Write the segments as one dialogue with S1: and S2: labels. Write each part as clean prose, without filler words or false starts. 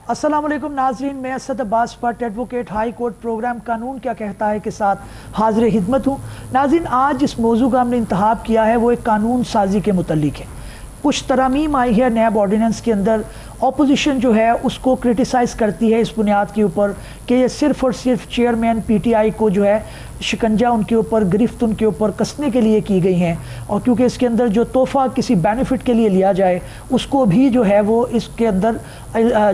S1: अस्सलाम वालेकुम नाजरीन, मैं Asad Abbas Bhatt advocate high court program कानून क्या कहता है के साथ हाजिर खिदमत हूँ। नाजरीन, आज जिस मौजू का हमने इंतखाब किया है वो एक कानून साजी के मुतल्लिक है। कुछ तरामीम आई है नैब ऑर्डिनेंस के अंदर। ऑपोजिशन जो है उसको क्रिटिसाइज़ करती है इस बुनियाद के ऊपर कि ये सिर्फ़ और सिर्फ चेयरमैन पीटीआई को जो है शिकंजा उनके ऊपर, गिरफ्त उनके ऊपर कसने के लिए की गई हैं, और क्योंकि इसके अंदर जो तोहफ़ा किसी बेनिफिट के लिए लिया जाए उसको भी जो है वो इसके अंदर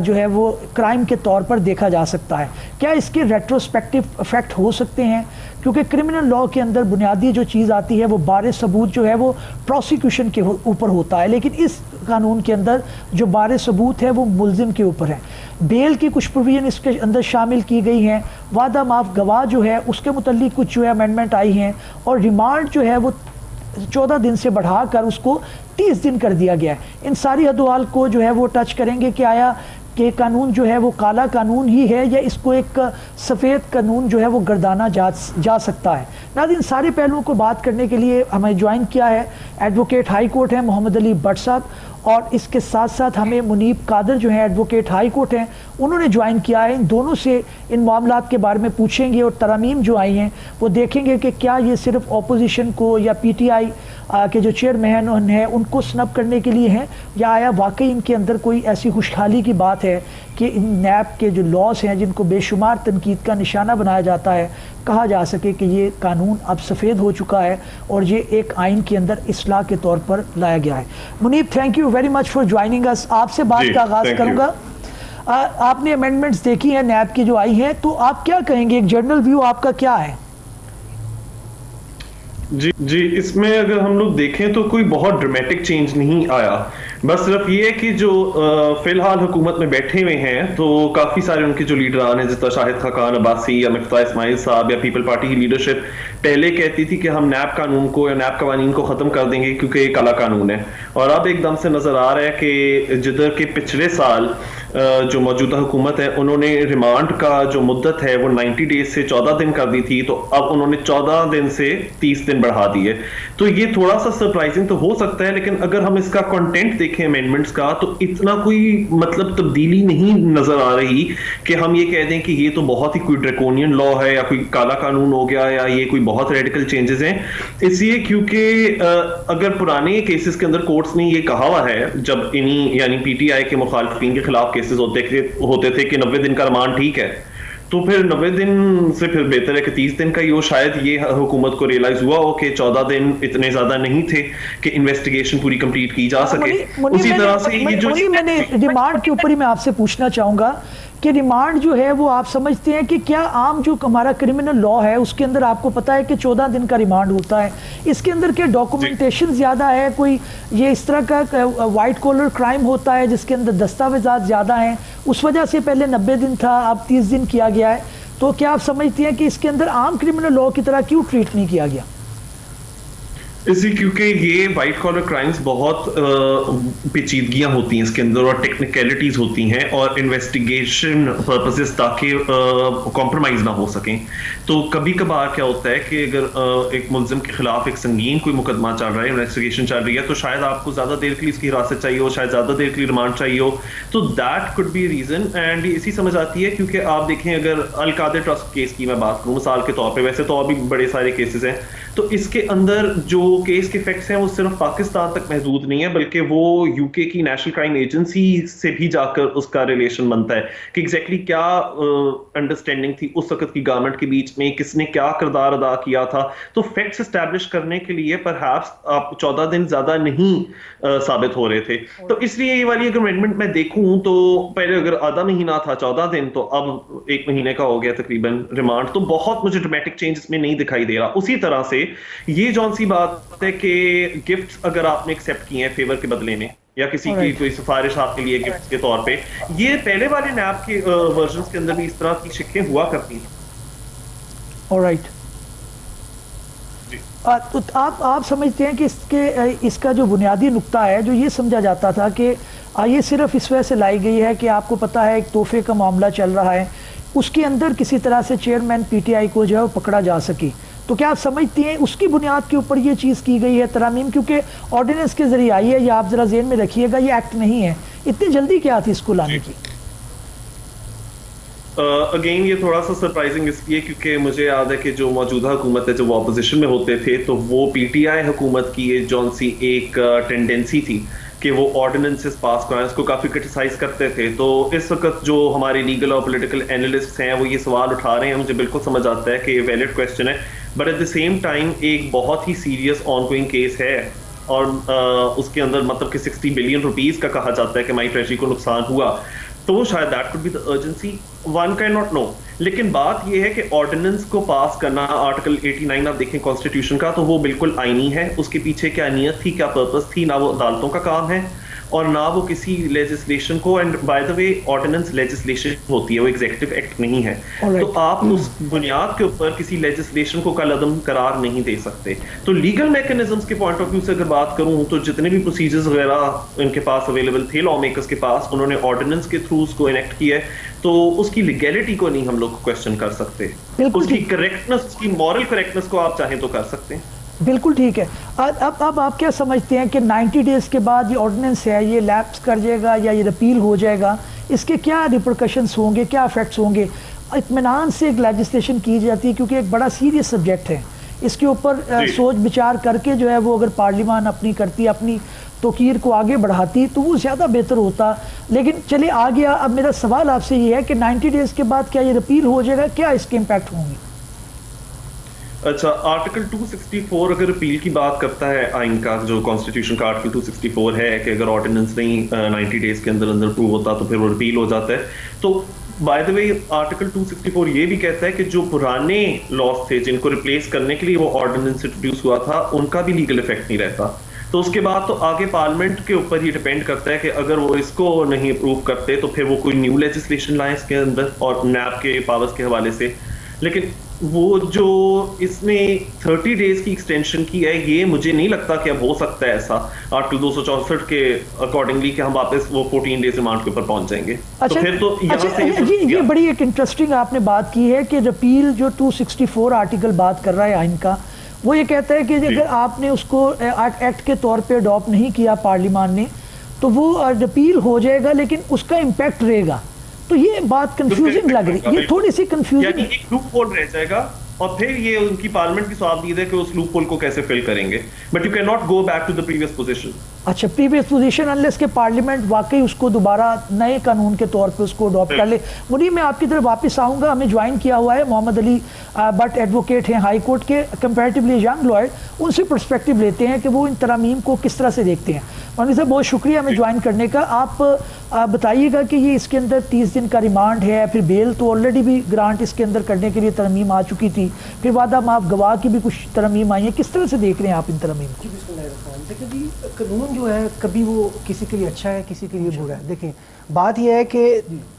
S1: जो है वो क्राइम के तौर पर देखा जा सकता है। क्या इसके रेट्रोस्पेक्टिव इफ़ेक्ट हो सकते हैं? क्योंकि क्रिमिनल लॉ के अंदर बुनियादी जो चीज़ आती है वो बारे सबूत जो है वो प्रोसिक्यूशन के ऊपर होता है, लेकिन इस कानून के अंदर जो बारे सबूत है वो मुल्जिम के ऊपर है। बेल की कुछ प्रोविजन इसके अंदर शामिल की गई हैं, वादा माफ गवाह जो है उसके मुतल्लिक कुछ जो है अमेंडमेंट आई हैं, और रिमांड जो है वो 14 दिन से बढ़ाकर उसको 30 दिन कर दिया गया है। इन सारी हदवाल को जो है वो टच करेंगे कि आया कि कानून जो है वो काला कानून ही है या इसको एक सफ़ेद कानून जो है वो गर्दाना जा सकता है। नाज़रीन, सारे पहलुओं को बात करने के लिए हमें ज्वाइन किया है एडवोकेट हाई कोर्ट है मोहम्मद अली भट्ट साहब, और इसके साथ साथ हमें मुनीब कादर जो है एडवोकेट हाई कोर्ट हैं उन्होंने ज्वाइन किया है। इन दोनों से इन मामलात के बारे में पूछेंगे और तरामीम जो आई हैं वो देखेंगे कि क्या ये सिर्फ अपोजिशन को या पीटीआई के जो चेयरमैन हैं उनको स्नब करने के लिए हैं, या आया वाकई इनके अंदर कोई ऐसी खुशहाली की बात है कि इन नैब के जो लॉस हैं जिनको बेशुमार तनकीद का निशाना बनाया जाता है, कहा जा सके कि ये कानून अब सफ़ेद हो चुका है और ये एक आइन के अंदर इस्लाह के तौर पर लाया गया है। Munib, thank you very much for joining us. आपसे बात का आगाज़ करूँगा। आपने अमेंडमेंट्स देखी हैं नैब की जो आई हैं, तो आप क्या कहेंगे, एक जनरल व्यू आपका क्या है?
S2: जी, इसमें अगर हम लोग देखें तो कोई बहुत ड्रामेटिक चेंज नहीं आया। बस सिर्फ ये है कि जो फिलहाल हुकूमत में बैठे हुए हैं तो काफ़ी सारे उनके जो लीडरान हैं, जिस तरह शाहिद खान अब्बासी या मिफ्ताह इस्माइल साहब या पीपल पार्टी की लीडरशिप पहले कहती थी कि हम नैब कानून को या नैब कवानीन को ख़त्म कर देंगे क्योंकि ये काला कानून है, और अब एकदम से नज़र आ रहा है कि जिधर के पिछले साल जो मौजूदा हुकूमत है उन्होंने रिमांड का जो मुद्दत है वो 90 डेज से 14 दिन कर दी थी, तो अब उन्होंने 14 दिन से 30 दिन बढ़ा दी है। तो ये थोड़ा सा सरप्राइजिंग तो हो सकता है, लेकिन अगर हम इसका कंटेंट देखें अमेंडमेंट्स का तो इतना कोई मतलब तब्दीली नहीं नजर आ रही कि हम ये कह दें कि ये तो बहुत ही कोई ड्रैकोनियन लॉ है या कोई काला कानून हो गया या ये कोई बहुत रेडिकल चेंजेस हैं। इसलिए क्योंकि अगर पुराने केसेस के अंदर कोर्ट्स ने ये कहा हुआ है, जब इन्हीं यानी पीटीआई के मुखालिफिन के खिलाफ केसेस होते थे कि 90 दिन का रिमांड ठीक है, तो फिर 90 दिन से फिर बेहतर है कि 30 दिन का ही हो। शायद ये हुकूमत को रियलाइज हुआ हो कि 14 दिन इतने ज्यादा नहीं थे कि इन्वेस्टिगेशन पूरी कंप्लीट की जा सके। उसी तरह से ये जो
S1: मैंने रिमांड के ऊपर ही मैं आपसे पूछना चाहूंगा कि रिमांड जो है वो आप समझते हैं कि क्या आम जो हमारा क्रिमिनल लॉ है उसके अंदर आपको पता है कि 14 दिन का रिमांड होता है, इसके अंदर क्या डॉक्यूमेंटेशन ज़्यादा है, कोई ये इस तरह का वाइट कॉलर क्राइम होता है जिसके अंदर दस्तावेजात ज़्यादा हैं, उस वजह से पहले 90 दिन था अब 30 दिन किया गया है? तो क्या आप समझते हैं कि इसके अंदर आम क्रिमिनल लॉ की तरह क्यों ट्रीट नहीं किया गया?
S2: इसी क्योंकि ये वाइट कॉलर क्राइम्स बहुत पेचीदगियां होती हैं इसके अंदर और टेक्निकलिटीज होती हैं और इन्वेस्टिगेशन पर्पसेस ताकि कॉम्प्रोमाइज ना हो सकें। तो कभी कभार क्या होता है कि अगर एक मुल्जिम के खिलाफ एक संगीन कोई मुकदमा चल रहा है, इन्वेस्टिगेशन चल रही है, तो शायद आपको ज्यादा देर के लिए इसकी हिरासत चाहिए हो, शायद ज्यादा देर के लिए रिमांड चाहिए हो, तो that could be reason. And इसी समझ आती है क्योंकि आप देखें अगर अल कादिर ट्रस्ट केस की मैं बात करूं मिसाल के तौर पर, वैसे तो अभी बड़े सारे केसेस हैं, तो इसके अंदर जो केस के फैक्ट्स हैं वो सिर्फ पाकिस्तान तक महदूद नहीं है बल्कि वो यूके की नेशनल क्राइम एजेंसी से भी जाकर उसका रिलेशन बनता है कि एग्जैक्टली क्या अंडरस्टैंडिंग थी उस वक्त की गवर्नमेंट के बीच में, किसने क्या किरदार अदा किया था। तो फैक्ट्स एस्टैब्लिश करने के लिए परहैप्स आप 14 दिन ज्यादा नहीं साबित हो रहे थे। तो इसलिए ये वाली अगर अमेंडमेंट मैं देखूं तो पहले अगर आधा महीना था 14 दिन, तो अब 1 महीने का हो गया तकरीबन रिमांड, तो बहुत मुझे ड्रामेटिक चेंज इसमें नहीं दिखाई दे रहा। उसी तरह से ये जौन सी बात है कि गिफ्ट्स अगर आपने एक्सेप्ट किए हैं फेवर के बदले में या किसी की कोई सिफारिश आपके लिए गिफ्ट के तौर पे, ये पहले वाले नैब के वर्जन्स के अंदर भी इस तरह की शिक्कें हुआ करती हैं।
S1: ऑलराइट, तो आप समझते हैं कि इसका जो बुनियादी नुक्ता है जो ये समझा जाता था कि ये सिर्फ इस वजह से लाई गई है कि आपको पता है एक तोहफे का मामला चल रहा है, उसके अंदर किसी तरह से चेयरमैन पीटीआई को जो है वो पकड़ा जा सके, तो क्या आप समझती हैं उसकी बुनियाद के ऊपर ये चीज़ की गई है तरामीम? क्योंकि ऑर्डिनेंस के जरिए आई है, या आप जरा जेहन में रखिएगा ये एक्ट नहीं है, इतनी जल्दी क्या थी इसको लाने की?
S2: अगेन ये थोड़ा सा सरप्राइजिंग इसलिए क्योंकि मुझे याद है कि जो मौजूदा हुकूमत है, जब वो अपोजिशन में होते थे, तो वो पीटीआई हुकूमत की ये जौन सी एक टेंडेंसी थी कि वो ऑर्डिनेंसेस पास कराएं, उसको काफी क्रिटिसाइज करते थे। तो इस वक्त जो हमारे लीगल और पॉलिटिकल एनालिस्ट हैं वो ये सवाल उठा रहे हैं, मुझे बिल्कुल समझ आता है कि ये वैलिड क्वेश्चन है, but at the same time एक बहुत ही सीरियस ऑनगोइंग केस है और उसके अंदर मतलब कि 60 बिलियन रुपीस का कहा जाता है कि माई ट्रेजरी को नुकसान हुआ, तो शायद that could be the urgency, one can not know. लेकिन बात यह है कि ऑर्डिनेंस को पास करना, आर्टिकल 89 आप देखें कॉन्स्टिट्यूशन का, तो वो बिल्कुल आईनी है। उसके पीछे क्या नीयत थी, क्या पर्पस थी, ना वो अदालतों का काम है और ना वो किसी लेजिस्लेशन को, and by the way ordinance legislation होती है, वो एग्जीक्यूटिव एक्ट नहीं है। तो आप उस बुनियाद के ऊपर किसी लेजिस्लेशन को कल अदम करार नहीं दे सकते। तो लीगल मैकेनिज्म्स के पॉइंट ऑफ व्यू से अगर बात करूं तो जितने भी प्रोसीजर्स वगैरह इनके पास अवेलेबल थे लॉ मेकर्स के पास, उन्होंने ऑर्डिनेंस के थ्रू उसको इनेक्ट किया है, तो उसकी लीगैलिटी को नहीं हम लोग क्वेश्चन कर सकते, उसकी करेक्टनेस, उसकी मॉरल करेक्टनेस को आप चाहें तो कर सकते हैं।
S1: बिल्कुल ठीक है। अब आप क्या समझते हैं कि 90 डेज के बाद ये ऑर्डिनेंस है ये लैप्स कर जाएगा या ये रिपील हो जाएगा, इसके क्या रिपरकशंस होंगे, क्या इफेक्ट्स होंगे? इत्मीनान से एक लेजिस्लेशन की जाती है क्योंकि एक बड़ा सीरियस सब्जेक्ट है, इसके ऊपर सोच विचार करके जो है वो अगर पार्लियामान अपनी करती, अपनी तोकीर को आगे बढ़ाती तो वो ज़्यादा बेहतर होता। लेकिन चले आ गया। अब मेरा सवाल आपसे ये है कि 90 डेज के बाद क्या ये रिपील हो जाएगा, क्या इसके इम्पैक्ट होंगे?
S2: अच्छा, आर्टिकल 264 अगर अपील की बात करता है आइन का, जो कॉन्स्टिट्यूशन का आर्टिकल 264 है कि अगर ऑर्डिनेंस नहीं 90 डेज के अंदर अंदर प्रूव होता तो फिर वो रिपील हो जाता है। तो बाय द वे आर्टिकल 264 ये भी कहता है कि जो पुराने लॉज थे जिनको रिप्लेस करने के लिए वो ऑर्डिनेंस इंट्रोड्यूस हुआ था, उनका भी लीगल इफेक्ट नहीं रहता। तो उसके बाद तो आगे पार्लियामेंट के ऊपर ही डिपेंड करता है कि अगर वो इसको नहीं अप्रूव करते तो फिर वो कोई न्यू लेजिस्लेशन लाए इसके अंदर और नैब के पावर्स के हवाले से। लेकिन वो जो इसमें 30 डेज की एक्सटेंशन की है, ये मुझे नहीं लगता कि अब हो सकता है ऐसा आर्टिकल 264 के अकॉर्डिंगली कि हम वापस वो 14 डेज रिमांड के ऊपर पहुंच जाएंगे।
S1: अच्छा,
S2: तो फिर तो
S1: अच्छा, ये बड़ी एक इंटरेस्टिंग आपने बात की है कि रिपील जो 264 आर्टिकल बात कर रहा है आइन का, वो ये कहता है कि अगर आपने उसको एक्ट के तौर पे अडॉप्ट नहीं किया पार्लियामान ने तो वो रिपील हो जाएगा लेकिन उसका इम्पैक्ट रहेगा। तो ये बात कंफ्यूजिंग लग रही है, ये थोड़ी सी कंफ्यूजिंग,
S2: एक लूप होल रह जाएगा और फिर ये उनकी पार्लियामेंट की स्वाबदीद है कि उस लूप होल को कैसे फिल करेंगे, but you can not go back to the previous position.
S1: अच्छा, प्रीवियस पोजीशन अनलेस के पार्लियामेंट वाकई उसको दोबारा नए कानून के तौर पे उसको अडॉप्ट कर ले। मुनीर, मैं आपकी तरफ वापस आऊँगा। हमें ज्वाइन किया हुआ है मोहम्मद अली बट एडवोकेट हैं हाई कोर्ट के, कंपैरेटिवली यंग लॉयर, उनसे पर्सपेक्टिव लेते हैं कि वो इन तरामीम को किस तरह से देखते हैं। मोहम्मद साहब, बहुत शुक्रिया हमें ज्वाइन करने का। आप बताइएगा कि ये इसके अंदर 30 दिन का रिमांड है, फिर बेल तो ऑलरेडी भी ग्रांट इसके अंदर करने के लिए तरमीम आ चुकी थी, फिर वादा माफ गवाह की भी कुछ तरमीम आई है, किस तरह से देख रहे हैं आप इन तरमीम को?
S3: देखिए जी, कानून जो है कभी वो किसी के लिए अच्छा है, किसी के लिए बुरा है। देखिए, बात यह है कि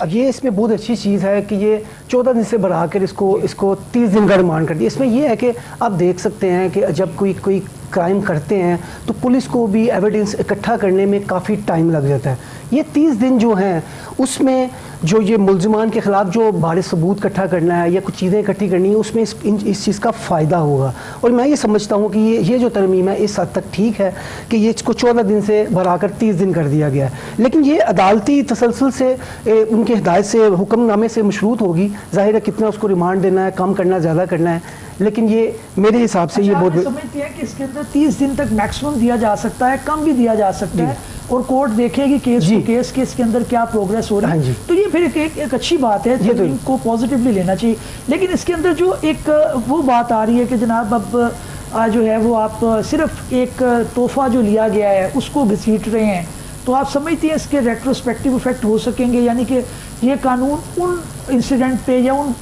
S3: ये इसमें बहुत अच्छी चीज़ है कि ये 14 दिन से बढ़ाकर इसको 30 दिन का रिमांड कर दिया। इसमें यह है कि आप देख सकते हैं कि जब कोई क्राइम करते हैं तो पुलिस को भी एविडेंस इकट्ठा करने में काफ़ी टाइम लग जाता है। ये 30 दिन जो हैं उसमें जो ये मुल्ज़िमान के ख़िलाफ़ जो भारी सबूत इकट्ठा करना है या कुछ चीज़ें इकट्ठी करनी है, उसमें इस चीज़ का फ़ायदा होगा। और मैं ये समझता हूँ कि ये जो तरमीम है इस हद तक ठीक है कि ये इसको 14 दिन से बढ़ाकर 30 दिन कर दिया गया है। लेकिन ये अदालती तसलसल से उनके हिदायत से, हुक्मनामे से मशरूत होगी। ज़ाहिर है कितना उसको रिमांड देना है, कम करना, ज़्यादा करना है, लेकिन ये मेरे हिसाब से ये बहुत
S1: समझते हैं कि इसके अंदर 30 दिन तक मैक्सिमम दिया जा सकता है, कम भी दिया जा सकता है और कोर्ट देखेगी केस टू केस के इसके अंदर क्या प्रोग्रेस हो रही है। तो ये फिर एक अच्छी बात है, तो इनको पॉजिटिवली लेना चाहिए। लेकिन इसके अंदर जो एक वो बात आ रही है कि जनाब अब जो है वो आप सिर्फ एक तोहफा जो लिया गया है उसको घसीट रहे हैं, तो आप समझते हैं इसके रेट्रोस्पेक्टिव इफेक्ट हो सकेंगे, यानी कि ये कानून उन इंसिडेंट पे या उन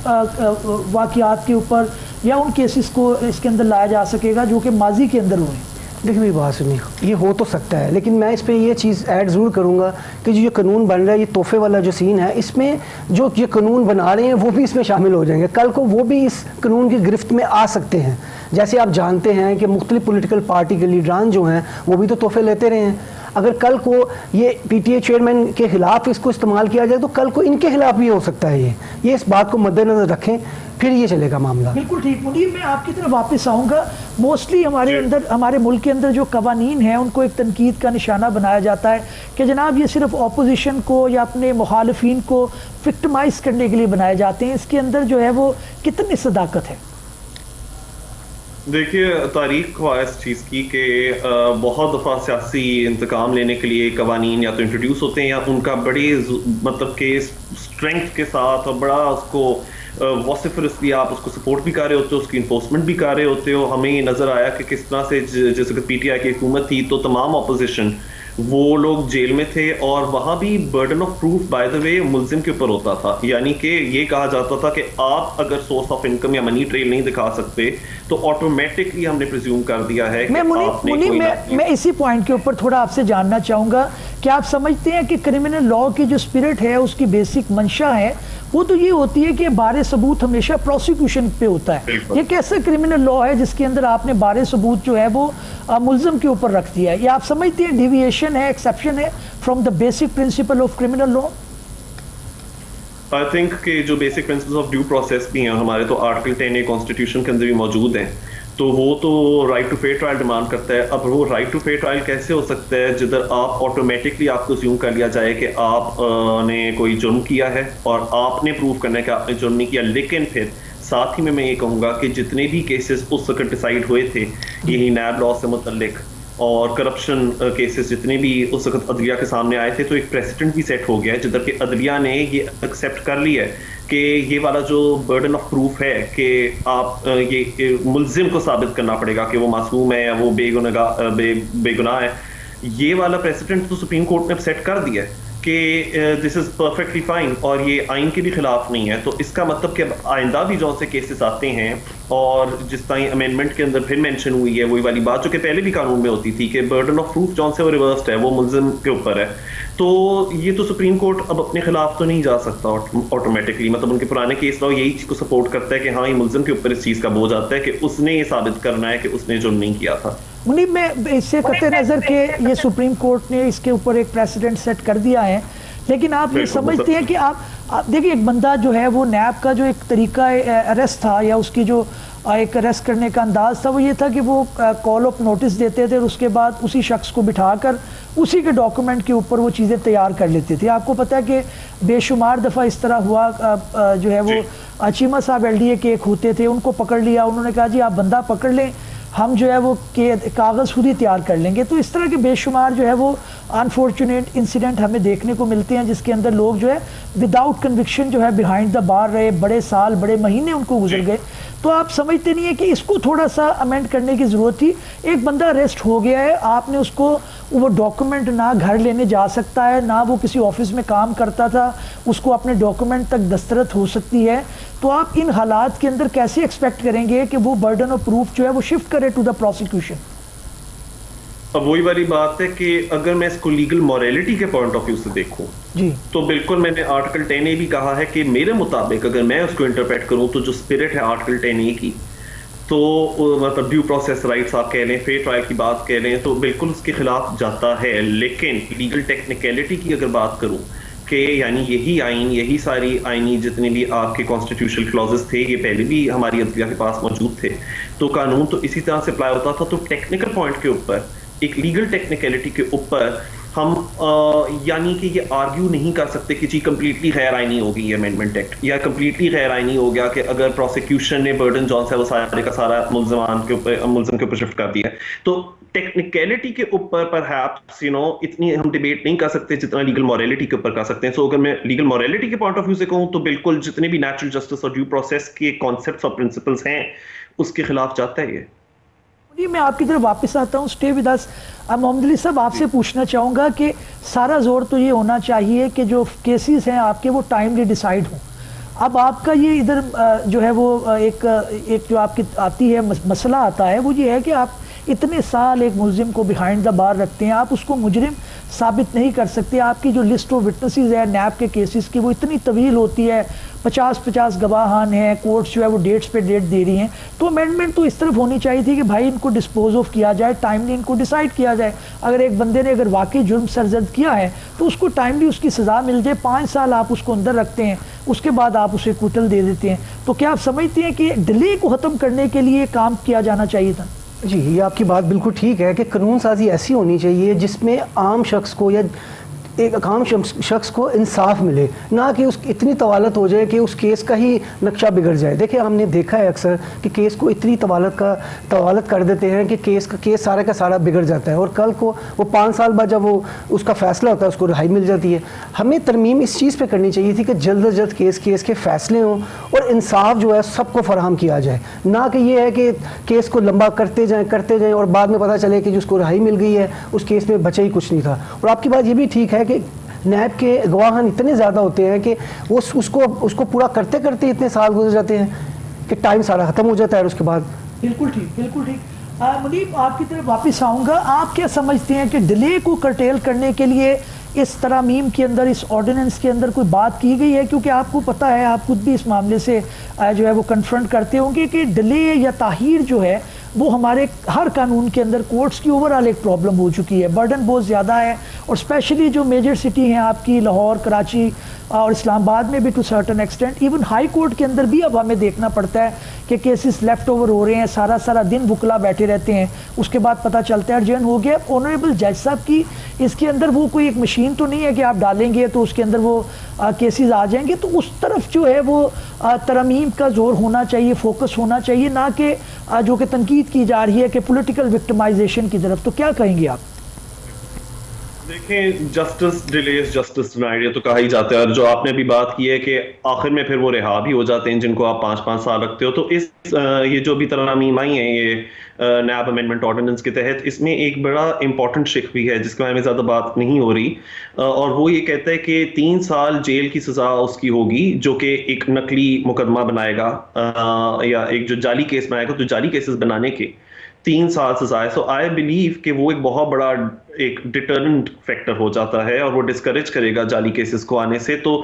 S1: वाक़यात के ऊपर या उन केसेस को इसके अंदर लाया जा सकेगा जो कि माजी के अंदर हुए?
S3: देखिए मेरी बात सुनिए, ये हो तो सकता है, लेकिन मैं इस पर ये चीज़ ऐड ज़रूर करूँगा कि जो ये कानून बन रहा है, ये तोहफे वाला जो सीन है, इसमें जो ये कानून बना रहे हैं वो भी इसमें शामिल हो जाएंगे। कल को वो भी इस कानून की गिरफ्त में आ सकते हैं। जैसे आप जानते हैं कि मुख्तलिफ पॉलिटिकल पार्टी के लीडरान जो हैं वो भी तो तोहफे लेते रहे हैं। अगर कल को ये पीटीए चेयरमैन के खिलाफ इसको इस्तेमाल किया जाए तो कल को इनके खिलाफ भी हो सकता है। ये इस बात को मद्देनजर रखें, फिर ये चलेगा मामला।
S1: बिल्कुल ठीक। मुनीर, मैं आपकी तरफ वापस आऊँगा। मोस्टली हमारे मुल्क के अंदर जो कवानीन हैं उनको एक तनकीद का निशाना बनाया जाता है कि जनाब ये सिर्फ अपोजिशन को या अपने मुखालिफिन को विक्टिमाइज करने के लिए बनाए जाते हैं। इसके अंदर जो है वो कितनी सदाकत है?
S2: देखिए, तारीख ख्वाह इस चीज़ की कि बहुत दफ़ा सियासी इंतकाम लेने के लिए कवानीन या तो इंट्रोड्यूस होते हैं या उनका बड़े मतलब के स्ट्रेंथ के साथ और बड़ा उसको वॉसिफरसली आप उसको सपोर्ट भी कर रहे होते हो, उसकी इन्फोर्समेंट भी कर रहे होते हो। हमें ये नज़र आया कि किस तरह से जैसे कि पीटीआई की हुकूमत थी तो तमाम अपोजिशन वो लोग जेल में थे और वहाँ भी burden of proof by the way मुल्जिम के ऊपर होता था। यानी कि ये कहा जाता था कि आप अगर सोर्स ऑफ इनकम या मनी ट्रेल नहीं दिखा सकते तो ऑटोमेटिकली हमने प्रिज्यूम कर दिया है कि
S1: मैं इसी पॉइंट के ऊपर थोड़ा आपसे जानना चाहूँगा कि आप समझते हैं कि क्रिमिनल लॉ की जो स्पिरिट है, उसकी बेसिक मंशा है, वो तो ये होती है कि बारे सबूत हमेशा प्रोसिक्यूशन पे होता है। ये कैसा क्रिमिनल लॉ है जिसके अंदर आपने बारे सबूत जो है वो मुल्ज़िम के ऊपर रख दिया है? ये आप समझते हैं डिविएशन है, एक्सेप्शन है from the basic principle of criminal law?
S2: I think कि जो basic principles of due process भी हैं हमारे, तो आर्टिकल 10A कॉन्स्टिट्यूशन के अंदर भी मौजूद हैं। तो वो तो right to fair trial demand करता है। अब वो राइट टू फेयर ट्रायल कैसे हो सकता है जिधर आप ऑटोमेटिकली आपको ज्यूम कर लिया जाए कि आप ने कोई जुर्म किया है और आपने प्रूव करना है कि आपने जुर्म नहीं किया। लेकिन फिर साथ ही में मैं ये कहूँगा कि जितने भी केसेस उस वक्त डिसाइड हुए थे यही नैब लॉ से मुतल्लिक और करप्शन केसेस जितने भी उस वक्त अदलिया के सामने आए थे, तो एक प्रेसिडेंट भी सेट हो गया है जिधर कि अदलिया ने ये एक्सेप्ट कर लिया है कि ये वाला जो बर्डन ऑफ प्रूफ है कि आप ये मुल्जिम को साबित करना पड़ेगा कि वो मासूम है या वो बेगुनाह है। ये वाला प्रेसिडेंट तो सुप्रीम कोर्ट ने सेट कर दिया है कि दिस इज परफेक्टली फाइन और ये आइन के भी खिलाफ नहीं है। तो इसका मतलब कि अब आइंदा भी जो से केसेस आते हैं और जिस तरह अमेंडमेंट के अंदर फिर मेंशन हुई है वही वाली बात जो कि पहले भी कानून में होती थी कि बर्डन ऑफ प्रूफ जौन से वो रिवर्स्ड है, वो मुल्जिम के ऊपर है। तो ये तो सुप्रीम कोर्ट अब अपने खिलाफ तो नहीं जा सकता ऑटोमेटिकली। मतलब उनके पुराने केस लॉ यही चीज को सपोर्ट करता है कि हाँ, ये मुल्जिम के ऊपर इस चीज का बोझ आता है कि उसने ये साबित करना है कि उसने जुर्म नहीं किया था।
S1: मुनीब, मैं इससे कतई नज़र के ये सुप्रीम कोर्ट ने इसके ऊपर एक प्रेसिडेंट सेट कर दिया है, लेकिन आप ये समझते हैं कि आप देखिए एक बंदा जो है वो नैब का जो एक तरीका अरेस्ट था या उसकी जो एक अरेस्ट करने का अंदाज था वो ये था कि वो कॉल ऑफ नोटिस देते थे और उसके बाद उसी शख्स को बिठाकर उसी के डॉक्यूमेंट के ऊपर वो चीज़ें तैयार कर लेते थे। आपको पता है कि बेशुमार दफ़ा इस तरह हुआ जो है वो चीमा साहब LDA के एक होते थे, उनको पकड़ लिया, उन्होंने कहा जी आप बंदा पकड़ लें, हम जो है वो कागज़ खुद ही तैयार कर लेंगे। तो इस तरह के बेशुमार जो है वो अनफॉर्चुनेट इंसिडेंट हमें देखने को मिलते हैं जिसके अंदर लोग जो है विदाउट कन्विक्शन जो है बिहाइंड द बार रहे, बड़े साल बड़े महीने उनको गुजर गए। तो आप समझते नहीं है कि इसको थोड़ा सा अमेंड करने की ज़रूरत थी? एक बंदा अरेस्ट हो गया है, आपने उसको वो डॉक्यूमेंट ना घर लेने जा सकता है, ना वो किसी ऑफिस में काम करता था, उसको अपने डॉक्यूमेंट तक दस्तरत हो सकती है। तो आप इन हालात के अंदर कैसे एक्सपेक्ट करेंगे कि वो बर्डन ऑफ प्रूफ जो है वो शिफ्ट करे टू द प्रोसिक्यूशन?
S2: अब वही वाली बात है कि अगर मैं इसको लीगल मॉरलिटी के पॉइंट ऑफ व्यू से देखूं
S1: जी,
S2: तो बिल्कुल मैंने आर्टिकल 10A भी कहा है कि मेरे मुताबिक अगर मैं उसको इंटरप्रेट करूं तो जो स्पिरिट है आर्टिकल 10A की, तो मतलब ड्यू प्रोसेस राइट्स आप कह लें, फेयर ट्रायल की बात कह लें, तो बिल्कुल उसके खिलाफ जाता है। लेकिन लीगल टेक्निकलिटी की अगर बात करूं कि यानी यही आइन, यही सारी आइनी जितने भी आपके कॉन्स्टिट्यूशनल क्लॉजेस थे ये पहले भी हमारी अदलिया के पास मौजूद थे, तो कानून तो इसी तरह से अप्लाई होता था। तो टेक्निकल पॉइंट के ऊपर, एक लीगल टेक्निकलिटी के ऊपर हम यानी कि ये आर्ग्यू नहीं कर सकते कि जी कंप्लीटली गैर आइनी होगी ये अमेंडमेंट एक्ट, या कंप्लीटली गैर आइनी हो गया कि अगर प्रोसिक्यूशन ने बर्डन जॉन सा वो सारे का सारा मुल्जिम के ऊपर शिफ्ट कर दिया। तो टेक्निकलिटी के ऊपर परहैप्स इतनी हम डिबेट नहीं कर सकते जितना लीगल मॉरलिटी के ऊपर कर सकते हैं। सो अगर मैं लीगल मॉरलिटी के पॉइंट ऑफ व्यू से कहूँ तो बिल्कुल जितने भी नेचुरल जस्टिस और ड्यू प्रोसेस के कॉन्सेप्ट्स और प्रिंसिपल्स हैं उसके खिलाफ जाता है ये।
S1: मैं आपकी तरफ वापस आता हूँ, stay with us. Mohammad Ali साहब, आपसे पूछना चाहूँगा कि सारा जोर तो ये होना चाहिए कि जो केसेस हैं आपके वो टाइमली डिसाइड हों। अब आपका ये इधर जो है वो एक जो आपकी आती है मसला आता है वो ये है कि आप इतने साल एक मुलजिम को बिहाइंड द बार रखते हैं, आप उसको मुजरिम साबित नहीं कर सकते। आपकी जो लिस्ट ऑफ विटनेसेस है नैब के केसेस की वो इतनी तवील होती है, 50-50 गवाहान हैं, कोर्ट्स जो है वो डेट्स पे डेट दे रही हैं। तो अमेंडमेंट तो इस तरफ होनी चाहिए थी कि भाई इनको डिस्पोज ऑफ किया जाए, टाइमली इनको डिसाइड किया जाए। अगर एक बंदे ने अगर वाकई जुर्म सरजद किया है तो उसको टाइमली उसकी सज़ा मिल जाए। 5 साल आप उसको अंदर रखते हैं, उसके बाद आप उसे कुटल दे देते हैं। तो क्या आप समझते हैं कि डिले को ख़त्म करने के लिए काम किया जाना चाहिए था?
S3: जी, ये आपकी बात बिल्कुल ठीक है कि कानून साजी ऐसी होनी चाहिए जिसमें आम शख्स को या एक आम शख्स को इंसाफ मिले, ना कि उस इतनी तवालत हो जाए कि उस केस का ही नक्शा बिगड़ जाए। देखिए, हमने देखा है अक्सर कि केस को इतनी तवालत कर देते हैं कि केस सारा का सारा बिगड़ जाता है और कल को वो 5 साल बाद जब वो उसका फैसला होता है उसको रिहाई मिल जाती है। हमें तरमीम इस चीज़ पे करनी चाहिए थी कि जल्द अज जल्द केस के फैसले हों और इंसाफ जो है सबको फराहम किया जाए, ना कि ये है कि केस को लंबा करते जाएँ और बाद में पता चले कि जिसको रिहाई मिल गई है उस केस में बचा ही कुछ नहीं था। और आपकी बात ये भी ठीक है कि नैब के गवाहान इतने ज़्यादा होते हैं कि वो उसको पूरा करते करते इतने साल गुजर जाते हैं कि टाइम सारा ख़त्म हो जाता है और उसके बाद।
S1: बिल्कुल ठीक, बिल्कुल ठीक। मुनीब, आपकी तरफ वापस आऊँगा। आप क्या समझते हैं कि डिले को कर्टेल करने के लिए इस तरमीम के अंदर, इस ऑर्डिनेंस के अंदर कोई बात की गई है? क्योंकि आपको पता है, आप खुद भी इस मामले से जो है वो कन्फ्रंट करते होंगे कि डिले या ताहीर जो है वो हमारे हर कानून के अंदर कोर्ट्स की ओवरऑल एक प्रॉब्लम हो चुकी है। बर्डन बहुत ज़्यादा है और स्पेशली जो मेजर सिटी हैं आपकी, लाहौर, कराची और इस्लामाबाद में भी to certain extent, even high court के अंदर भी अब हमें देखना पड़ता है कि केसेस लेफ़्ट ओवर हो रहे हैं, सारा दिन बुकला बैठे रहते हैं, उसके बाद पता चलता है अर्जेंट हो गया। ऑनरेबल जज साहब की इसके अंदर वो कोई एक मशीन तो नहीं है कि आप डालेंगे तो उसके अंदर वो केसेस आ जाएंगे। तो उस तरफ जो है वो तरमीम का जोर होना चाहिए, फोकस होना चाहिए, ना कि जो कि तनकीद की जा रही है कि पॉलिटिकल विक्टिमाइजेशन की तरफ। तो क्या कहेंगे आप?
S2: देखें, जस्टिस डिलेज जस्टिस डिनाइड, ये तो कहा ही जाता है। और जो आपने भी बात की है कि आखिर में फिर वो रिहा भी हो जाते हैं जिनको आप 5-5 साल रखते हो। तो इस ये जो भी तरमीम आई हैं ये नैब अमेंडमेंट ऑर्डिनेंस के तहत, इसमें एक बड़ा इंपॉर्टेंट शिक भी है जिसके बारे में ज़्यादा बात नहीं हो रही, और वो ये कहता है कि 3 साल जेल की सज़ा उसकी होगी जो कि एक नकली मुकदमा बनाएगा या एक जो जाली केस बनाएगा, तो जाली केसेस बनाने के 3 साल सजा है। सो आई बिलीव कि वो एक बहुत बड़ा एक डिटरेंट फैक्टर हो जाता है और वो डिस्करेज करेगा जाली केसेस को आने से। तो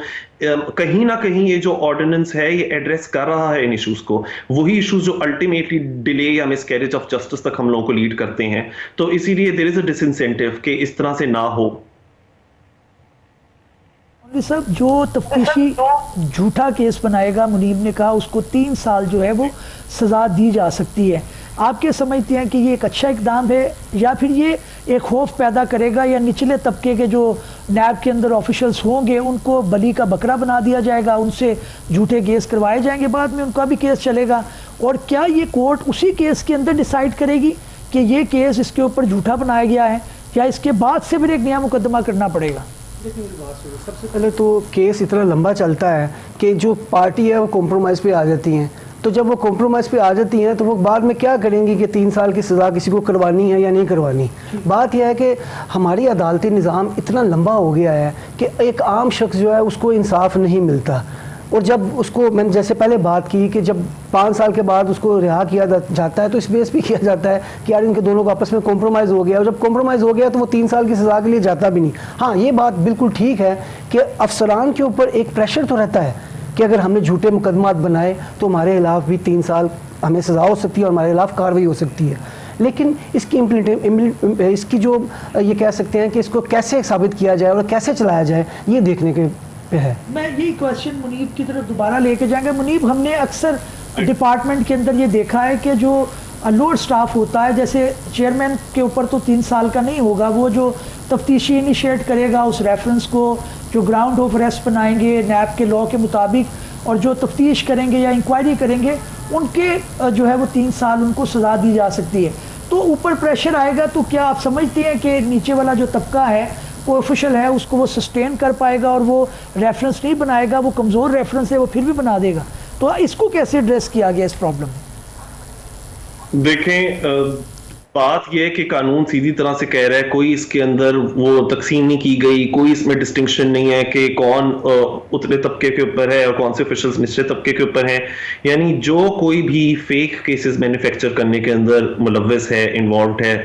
S2: कहीं ना कहीं ये जो ऑर्डिनेंस है ये एड्रेस कर रहा है इन इश्यूज को, वही इश्यूज जो अल्टीमेटली डिले या मिसकैरेज ऑफ जस्टिस तक हम लोगों को लीड करते हैं। तो इसीलिए देयर इज अ डिसइंसेंटिव कि इस तरह से ना हो।
S1: सब जो तफ्तीशी झूठा केस बनाएगा, मुनीब ने कहा, उसको 3 साल जो है वो सज़ा दी जा सकती है। आप क्या समझते हैं कि ये एक अच्छा इकदाम है या फिर ये एक खौफ पैदा करेगा, या निचले तबके के जो नैब के अंदर ऑफिशियल्स होंगे उनको बली का बकरा बना दिया जाएगा, उनसे झूठे केस करवाए जाएंगे, बाद में उनका भी केस चलेगा? और क्या ये कोर्ट उसी केस के अंदर डिसाइड करेगी कि ये केस इसके ऊपर झूठा बनाया गया है, या इसके बाद से फिर एक नया मुकदमा करना पड़ेगा?
S3: सबसे पहले तो केस इतना लंबा चलता है कि जो पार्टी है वो कॉम्प्रोमाइज़ पे आ जाती हैं। तो जब वो कॉम्प्रोमाइज़ पे आ जाती हैं तो वो बाद में क्या करेंगी कि 3 साल की सज़ा किसी को करवानी है या नहीं करवानी। बात यह है कि हमारी अदालती निज़ाम इतना लंबा हो गया है कि एक आम शख्स जो है उसको इंसाफ नहीं मिलता। और जब उसको, मैंने जैसे पहले बात की कि जब 5 साल के बाद उसको रिहा किया जाता है तो इस बेस भी किया जाता है कि यार इनके दोनों का आपस में कॉम्प्रोमाइज़ हो गया, और जब कॉम्प्रोमाइज़ हो गया तो वो 3 साल की सज़ा के लिए जाता भी नहीं। हाँ, ये बात बिल्कुल ठीक है कि अफसरान के ऊपर एक प्रेशर तो रहता है कि अगर हमने झूठे मुकदमात बनाए तो हमारे खिलाफ भी 3 साल हमें सज़ा हो सकती है और हमारे खिलाफ कार्रवाई हो सकती है। लेकिन इसकी जो ये कह सकते हैं कि इसको कैसे साबित किया जाए और कैसे चलाया जाए, ये देखने के पे है।
S1: मैं यही क्वेश्चन मुनीब की तरफ दोबारा लेके जाएंगे। मुनीब, हमने अक्सर डिपार्टमेंट के अंदर ये देखा है कि जो लोअर स्टाफ होता है, जैसे चेयरमैन के ऊपर तो 3 साल का नहीं होगा, वो जो तफ्तीशी इनिशिएट करेगा उस रेफरेंस को, जो ग्राउंड ऑफ अरेस्ट बनाएंगे नैब के लॉ के मुताबिक, और जो तफ्तीश करेंगे या इंक्वायरी करेंगे, उनके जो है वो 3 साल उनको सज़ा दी जा सकती है। तो ऊपर प्रेशर आएगा तो क्या आप समझते हैं कि नीचे वाला जो तबका है वो ऑफिशियल है उसको वो सस्टेन कर पाएगा और वो रेफरेंस नहीं बनाएगा, वो कमज़ोर रेफरेंस है वो फिर भी बना देगा? तो इसको कैसे एड्रेस किया गया इस प्रॉब्लम में?
S2: देखें, बात यह है कि कानून सीधी तरह से कह रहा है कोई इसके अंदर वो तकसीम नहीं की गई, कोई इसमें डिस्टिंक्शन नहीं है कि कौन उतले तबके के ऊपर है और कौन से ऑफिशियल्स निचले तबके के ऊपर हैं। यानी जो कोई भी फेक केसेस मैन्युफैक्चर करने के अंदर मुलव्वस है, इन्वॉल्व है।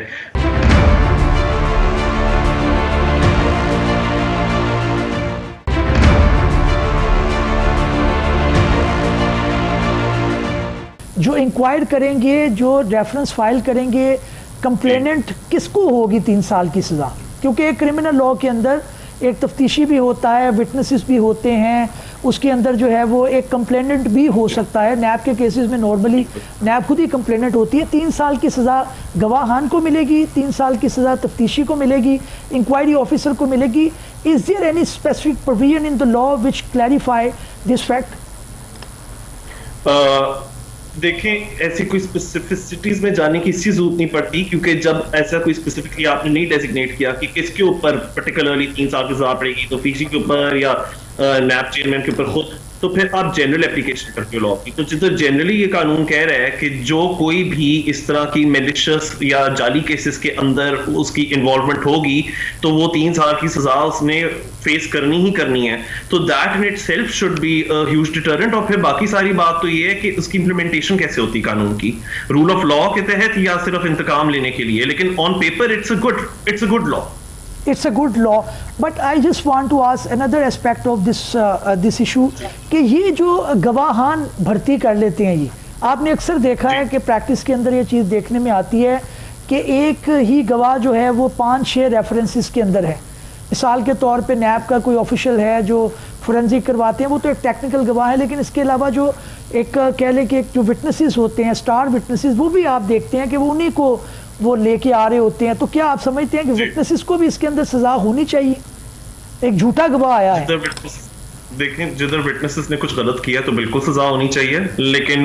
S1: जो इंक्वायर करेंगे, जो रेफरेंस फाइल करेंगे, कंप्लेनेंट किसको होगी 3 साल की सज़ा? क्योंकि एक क्रिमिनल लॉ के अंदर एक तफ्तीशी भी होता है, विटनेसेस भी होते हैं, उसके अंदर जो है वो एक कंप्लेनेंट भी हो सकता है। नैब के केसेस में नॉर्मली नैब खुद ही कंप्लेनेंट होती है। 3 साल की सज़ा गवाहान को मिलेगी, 3 साल की सज़ा तफ्तीशी को मिलेगी, इंक्वायरी ऑफिसर को मिलेगी। Is there any specific provision in the law which clarify this fact?
S2: देखें, ऐसी कोई स्पेसिफिसिटीज में जाने की इसकी जरूरत नहीं पड़ती, क्योंकि जब ऐसा कोई स्पेसिफिकली आपने नहीं डेजिग्नेट किया कि किसके ऊपर पर्टिकुलरली 3 साल की सजा पड़ेगी, तो पीसी के ऊपर या नैब चेयरमैन के ऊपर खुद, तो फिर आप जनरल एप्लीकेशन करते हो लॉ की। तो जिधर जनरली ये कानून कह रहा है कि जो कोई भी इस तरह की मेलिशियस या जाली केसेस के अंदर उसकी इन्वॉल्वमेंट होगी तो वो 3 साल की सजा उसने फेस करनी ही करनी है। तो that in itself should be a huge deterrent. और फिर बाकी सारी बात तो ये है कि उसकी इंप्लीमेंटेशन कैसे होती कानून की, रूल ऑफ लॉ के तहत या सिर्फ इंतकाम लेने के लिए। लेकिन on paper it's a good law.
S1: It's a good law, but I just want to ask another aspect of this issue कि ये जो गवाहान भर्ती कर लेते हैं, ये आपने अक्सर देखा है कि प्रैक्टिस के अंदर ये चीज़ देखने में आती है कि एक ही गवाह जो है वो 5-6 रेफरेंसेस के अंदर है। मिसाल के तौर पे नैब का कोई ऑफिशियल है जो फोरेंसिक करवाते हैं, वो तो एक टेक्निकल गवाह है, लेकिन इसके अलावा जो एक कह लें कि जो विटनेसेस होते हैं, स्टार विटनेसेस, वो भी आप देखते हैं कि वो उन्हीं को वो लेके आ रहे होते हैं। तो क्या आप समझते हैं कि विटनेसेस को भी इसके अंदर सजा होनी चाहिए? एक झूठा गवाह आया है,
S2: देखें, जिधर विटनेसेस ने कुछ गलत किया तो बिल्कुल सजा होनी चाहिए, लेकिन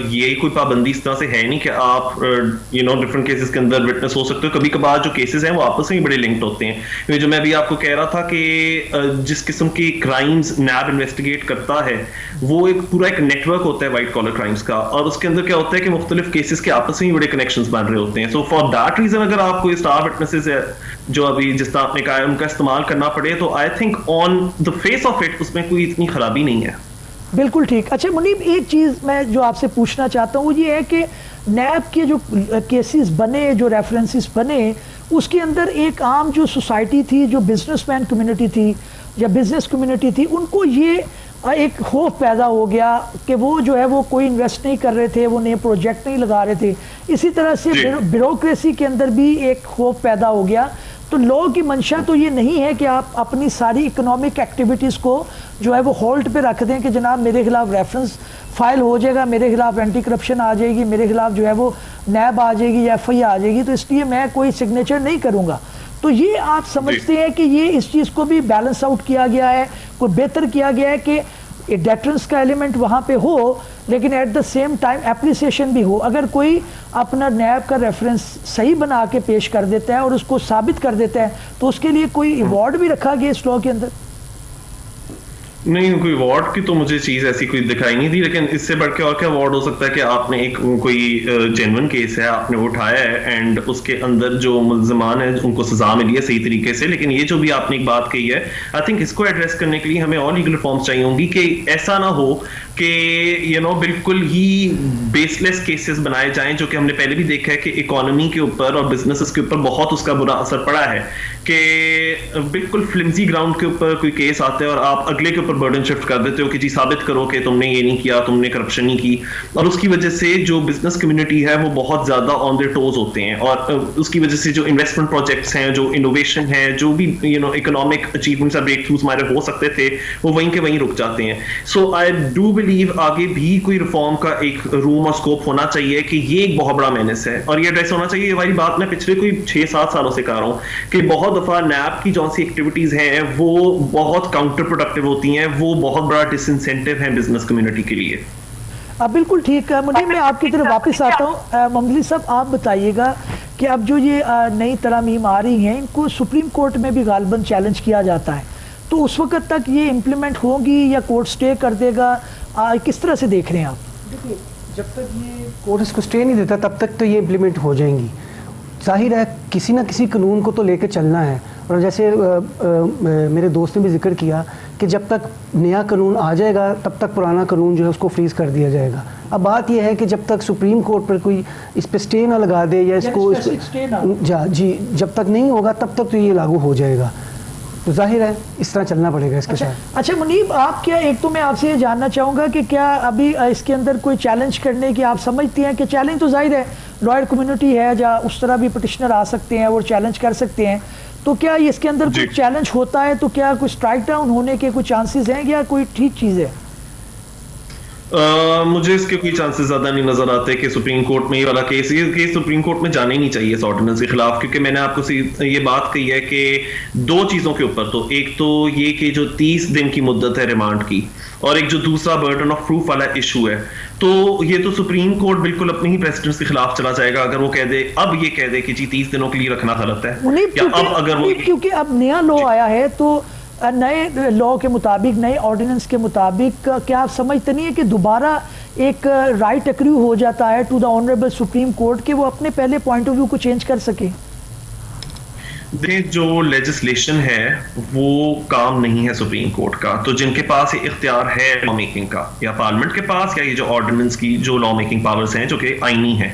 S2: ये कोई पाबंदी इस तरह से है नहीं कि आप डिफरेंट केसेस के अंदर विटनेस हो सकते हो। कभी कभार जो केसेस हैं वो आपस में ही बड़े लिंक्ड होते हैं। ये जो मैं अभी आपको कह रहा था कि जिस किस्म की क्राइम्स नैब इन्वेस्टिगेट करता है वो एक पूरा एक नेटवर्क होता है वाइट कॉलर क्राइम्स का, और उसके अंदर क्या होता है कि मुख्तलिफ केसेस के आपस में ही बड़े कनेक्शंस बन रहे होते हैं। सो फॉर दैट रीजन अगर आपको स्टार विटनेसेस है जो अभी जिस तरह आपने कहा है उनका इस्तेमाल करना पड़े, तो I think on the face of it उसमें कोई इतनी खराबी नहीं है।
S1: बिल्कुल ठीक। अच्छा मुनीब, एक चीज़ मैं जो आपसे पूछना चाहता हूँ वो ये है कि नैब के जो केसेस बने, जो रेफरेंसेस बने, उसके अंदर एक आम जो सोसाइटी थी, जो बिजनेसमैन कम्युनिटी थी या बिजनेस कम्युनिटी थी, उनको ये एक खौफ पैदा हो गया कि वो जो है वो कोई इन्वेस्ट नहीं कर रहे थे, वो नए प्रोजेक्ट नहीं लगा रहे थे। इसी तरह से ब्यूरोक्रेसी के अंदर भी एक खौफ पैदा हो गया। तो लॉ की मंशा तो ये नहीं है कि आप अपनी सारी इकोनॉमिक एक्टिविटीज़ को जो है वो होल्ड पे रख दें कि जनाब मेरे खिलाफ रेफरेंस फाइल हो जाएगा, मेरे खिलाफ एंटी करप्शन आ जाएगी, मेरे खिलाफ जो है वो नैब आ जाएगी या FI आ जाएगी, तो इसलिए मैं कोई सिग्नेचर नहीं करूँगा। तो ये आप समझते हैं कि ये इस चीज़ को भी बैलेंस आउट किया गया है, कोई बेहतर किया गया है कि डेटरेंस का एलिमेंट वहाँ पे हो, लेकिन at the same time appreciation भी हो। अगर कोई अपना नैब का रेफरेंस सही बना के पेश कर देता है और उसको साबित कर देता है, तो उसके लिए कोई अवार्ड भी रखा गया इस लॉ के अंदर?
S2: नहीं, कोई अवार्ड की तो मुझे चीज ऐसी कोई दिखाई नहीं दी, लेकिन इससे बढ़ के और क्या अवार्ड हो सकता है कि आपने एक कोई जेन्युइन केस है आपने उठाया है एंड उसके अंदर जो मुल्ज़िमान है उनको सजा मिली है सही तरीके से। लेकिन ये जो भी आपने एक बात कही है, आई थिंक इसको एड्रेस करने के लिए हमें और लीगल रिफॉर्म्स चाहिए होंगी कि ऐसा ना हो कि बिल्कुल ही बेसलेस केसेस बनाए जाएं, जो कि हमने पहले भी देखा है कि इकोनॉमी के ऊपर और बिजनेसेस के ऊपर बहुत उसका बुरा असर पड़ा है कि बिल्कुल फ्लिमजी ग्राउंड के ऊपर कोई केस आता है और आप अगले के ऊपर बर्डन शिफ्ट कर देते हो कि जी साबित करो कि तुमने ये नहीं किया, तुमने करप्शन नहीं की, और उसकी वजह से जो बिजनेस कम्युनिटी है वो बहुत ज्यादा ऑन देयर टोज होते हैं, और उसकी वजह से जो इन्वेस्टमेंट प्रोजेक्ट्स हैं, जो इनोवेशन है, जो भी इकोनॉमिक अचीवमेंट्स या ब्रेक थ्रूज हमारे हो सकते थे, वो वहीं के वहीं रुक जाते हैं। सो आई डू बिलीव आगे भी कोई रिफॉर्म का एक रूम और स्कोप होना चाहिए कि ये एक बहुत बड़ा मेनेस है और ये एड्रेस होना चाहिए। ये वाली बात मैं पिछले कोई 6-7 सालों से कर रहा हूँ कि बहुत दफा नैब की जो सी एक्टिविटीज हैं वो बहुत काउंटर प्रोडक्टिव होती हैं, वो बहुत बड़ा डिसइंसेंटिव है बिजनेस कम्युनिटी के लिए।
S1: अब बिल्कुल ठीक है मुनीब, मैं आपकी तरफ वापस आता हूँ। ममली साहब, आप बताइएगा कि अब जो ये नई तरमीम आ रही हैं, इनको सुप्रीम कोर्ट में भी गालिबन चैलेंज किया जाता है, तो उस वक्त तक ये इम्प्लीमेंट होगी या कोर्ट स्टे कर देगा? किस तरह से देख रहे हैं आप?
S3: देखिए, जब तक ये कोर्ट इसको स्टे नहीं देता तब तक तो ये इम्प्लीमेंट हो जाएंगी। जाहिर है किसी ना किसी कानून को तो लेकर चलना है। और जैसे मेरे दोस्त ने भी जिक्र किया कि जब तक नया कानून आ जाएगा तब तक पुराना कानून जो है उसको फ्रीज़ कर दिया जाएगा। अब बात यह है कि जब तक सुप्रीम कोर्ट पर कोई इस पर स्टे ना लगा दे या इसको जी जब तक नहीं होगा तब तक तो ये लागू हो जाएगा। तो जाहिर है इस तरह चलना पड़ेगा इसके साथ।
S1: अच्छा मुनीब, आप क्या, एक तो मैं आपसे ये जानना चाहूँगा कि क्या अभी इसके अंदर कोई चैलेंज करने की आप समझती हैं कि चैलेंज तो जाहिर है लॉयर कम्युनिटी है जहाँ उस तरह भी पटिशनर आ सकते हैं वो चैलेंज कर सकते हैं, तो क्या इसके अंदर कोई चैलेंज होता है तो क्या कोई स्ट्राइक डाउन होने के कोई चांसेस हैं या कोई ठीक चीज़ है?
S2: मुझे इसके कोई चांसेस ज्यादा नहीं नजर आते कि सुप्रीम कोर्ट में ये वाला केस सुप्रीम कोर्ट में जाने ही नहीं चाहिए इस ऑर्डिनेंस के खिलाफ, क्योंकि मैंने आपको ये बात कही है कि दो चीजों के ऊपर, तो एक तो ये कि जो 30 दिन की मुद्दत है रिमांड की, और एक जो दूसरा बर्डन ऑफ प्रूफ वाला इशू है, तो ये तो सुप्रीम कोर्ट बिल्कुल अपने ही प्रेसिडेंट्स के खिलाफ चला जाएगा अगर वो कह दे, अब ये कह दे कि जी 30 दिनों के लिए रखना गलत है।
S1: क्योंकि अब नया लॉ आया है तो नए लॉ के मुताबिक, नए ऑर्डिनेंस के मुताबिक क्या आप समझते नहीं है कि दोबारा एक राइट एक्रू हो जाता है to the honourable supreme court कि वो अपने पहले पॉइंट ऑफ व्यू को चेंज कर सके?
S2: जो लेजिस्लेशन है वो काम नहीं है सुप्रीम कोर्ट का, तो जिनके पास ये इख्तियार है लॉ मेकिंग का, या पार्लियामेंट के पास, या ये जो ऑर्डिनेंस की जो लॉ मेकिंग पावर्स हैं जो कि आईनी है,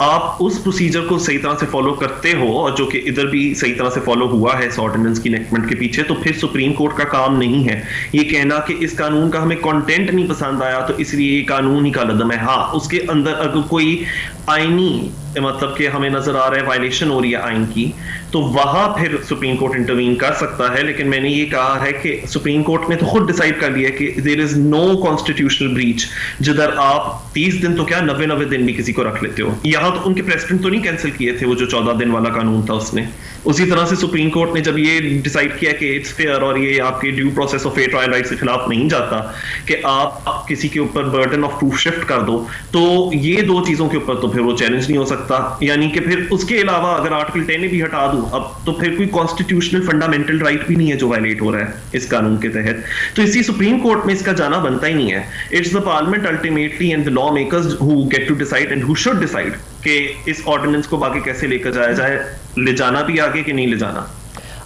S2: आप उस प्रोसीजर को सही तरह से फॉलो करते हो, और जो कि इधर भी सही तरह से फॉलो हुआ है इस ऑर्डिनेंस की इनेक्टमेंट के पीछे, तो फिर सुप्रीम कोर्ट का काम नहीं है ये कहना कि इस कानून का हमें कंटेंट नहीं पसंद आया तो इसलिए ये कानून ही का लदम है। हाँ, उसके अंदर अगर कोई आईनी मतलब कि हमें नजर आ रहा है वायलेशन हो रही है आइन की, तो वहां फिर सुप्रीम कोर्ट इंटरवीन कर सकता है। लेकिन मैंने ये कहा है कि सुप्रीम कोर्ट ने तो खुद डिसाइड कर लिया कि there is no constitutional breach, जिधर आप 30 दिन तो क्या 90 दिन भी किसी को रख लेते हो। यहां तो उनके प्रेसिडेंट तो नहीं कैंसिल किए थे वो जो 14 दिन वाला कानून था उसने। उसी तरह से सुप्रीम कोर्ट ने जब ये डिसाइड किया कि इट्स फेयर और ये आपके due process of fair trial rights के खिलाफ नहीं जाता कि आप किसी के ऊपर बर्डन ऑफ प्रूफ शिफ्ट कर दो, तो ये दो चीजों के ऊपर तो फिर वो चैलेंज नहीं हो सकता। यानी कि फिर उसके अलावा अगर आर्टिकल 10 भी हटा दूं अब, तो फिर कोई कॉन्स्टिट्यूशनल फंडामेंटल राइट भी नहीं है जो वायलेट हो रहा है इस कानून के तहत। तो इसी सुप्रीम कोर्ट में इसका जाना बनता ही नहीं है। It's the parliament ultimately and the law makers who get to decide and who should decide कि इस ऑर्डिनेंस को बाकी कैसे लेकर जाया जाए, ले जाना भी आगे कि नहीं ले जाना।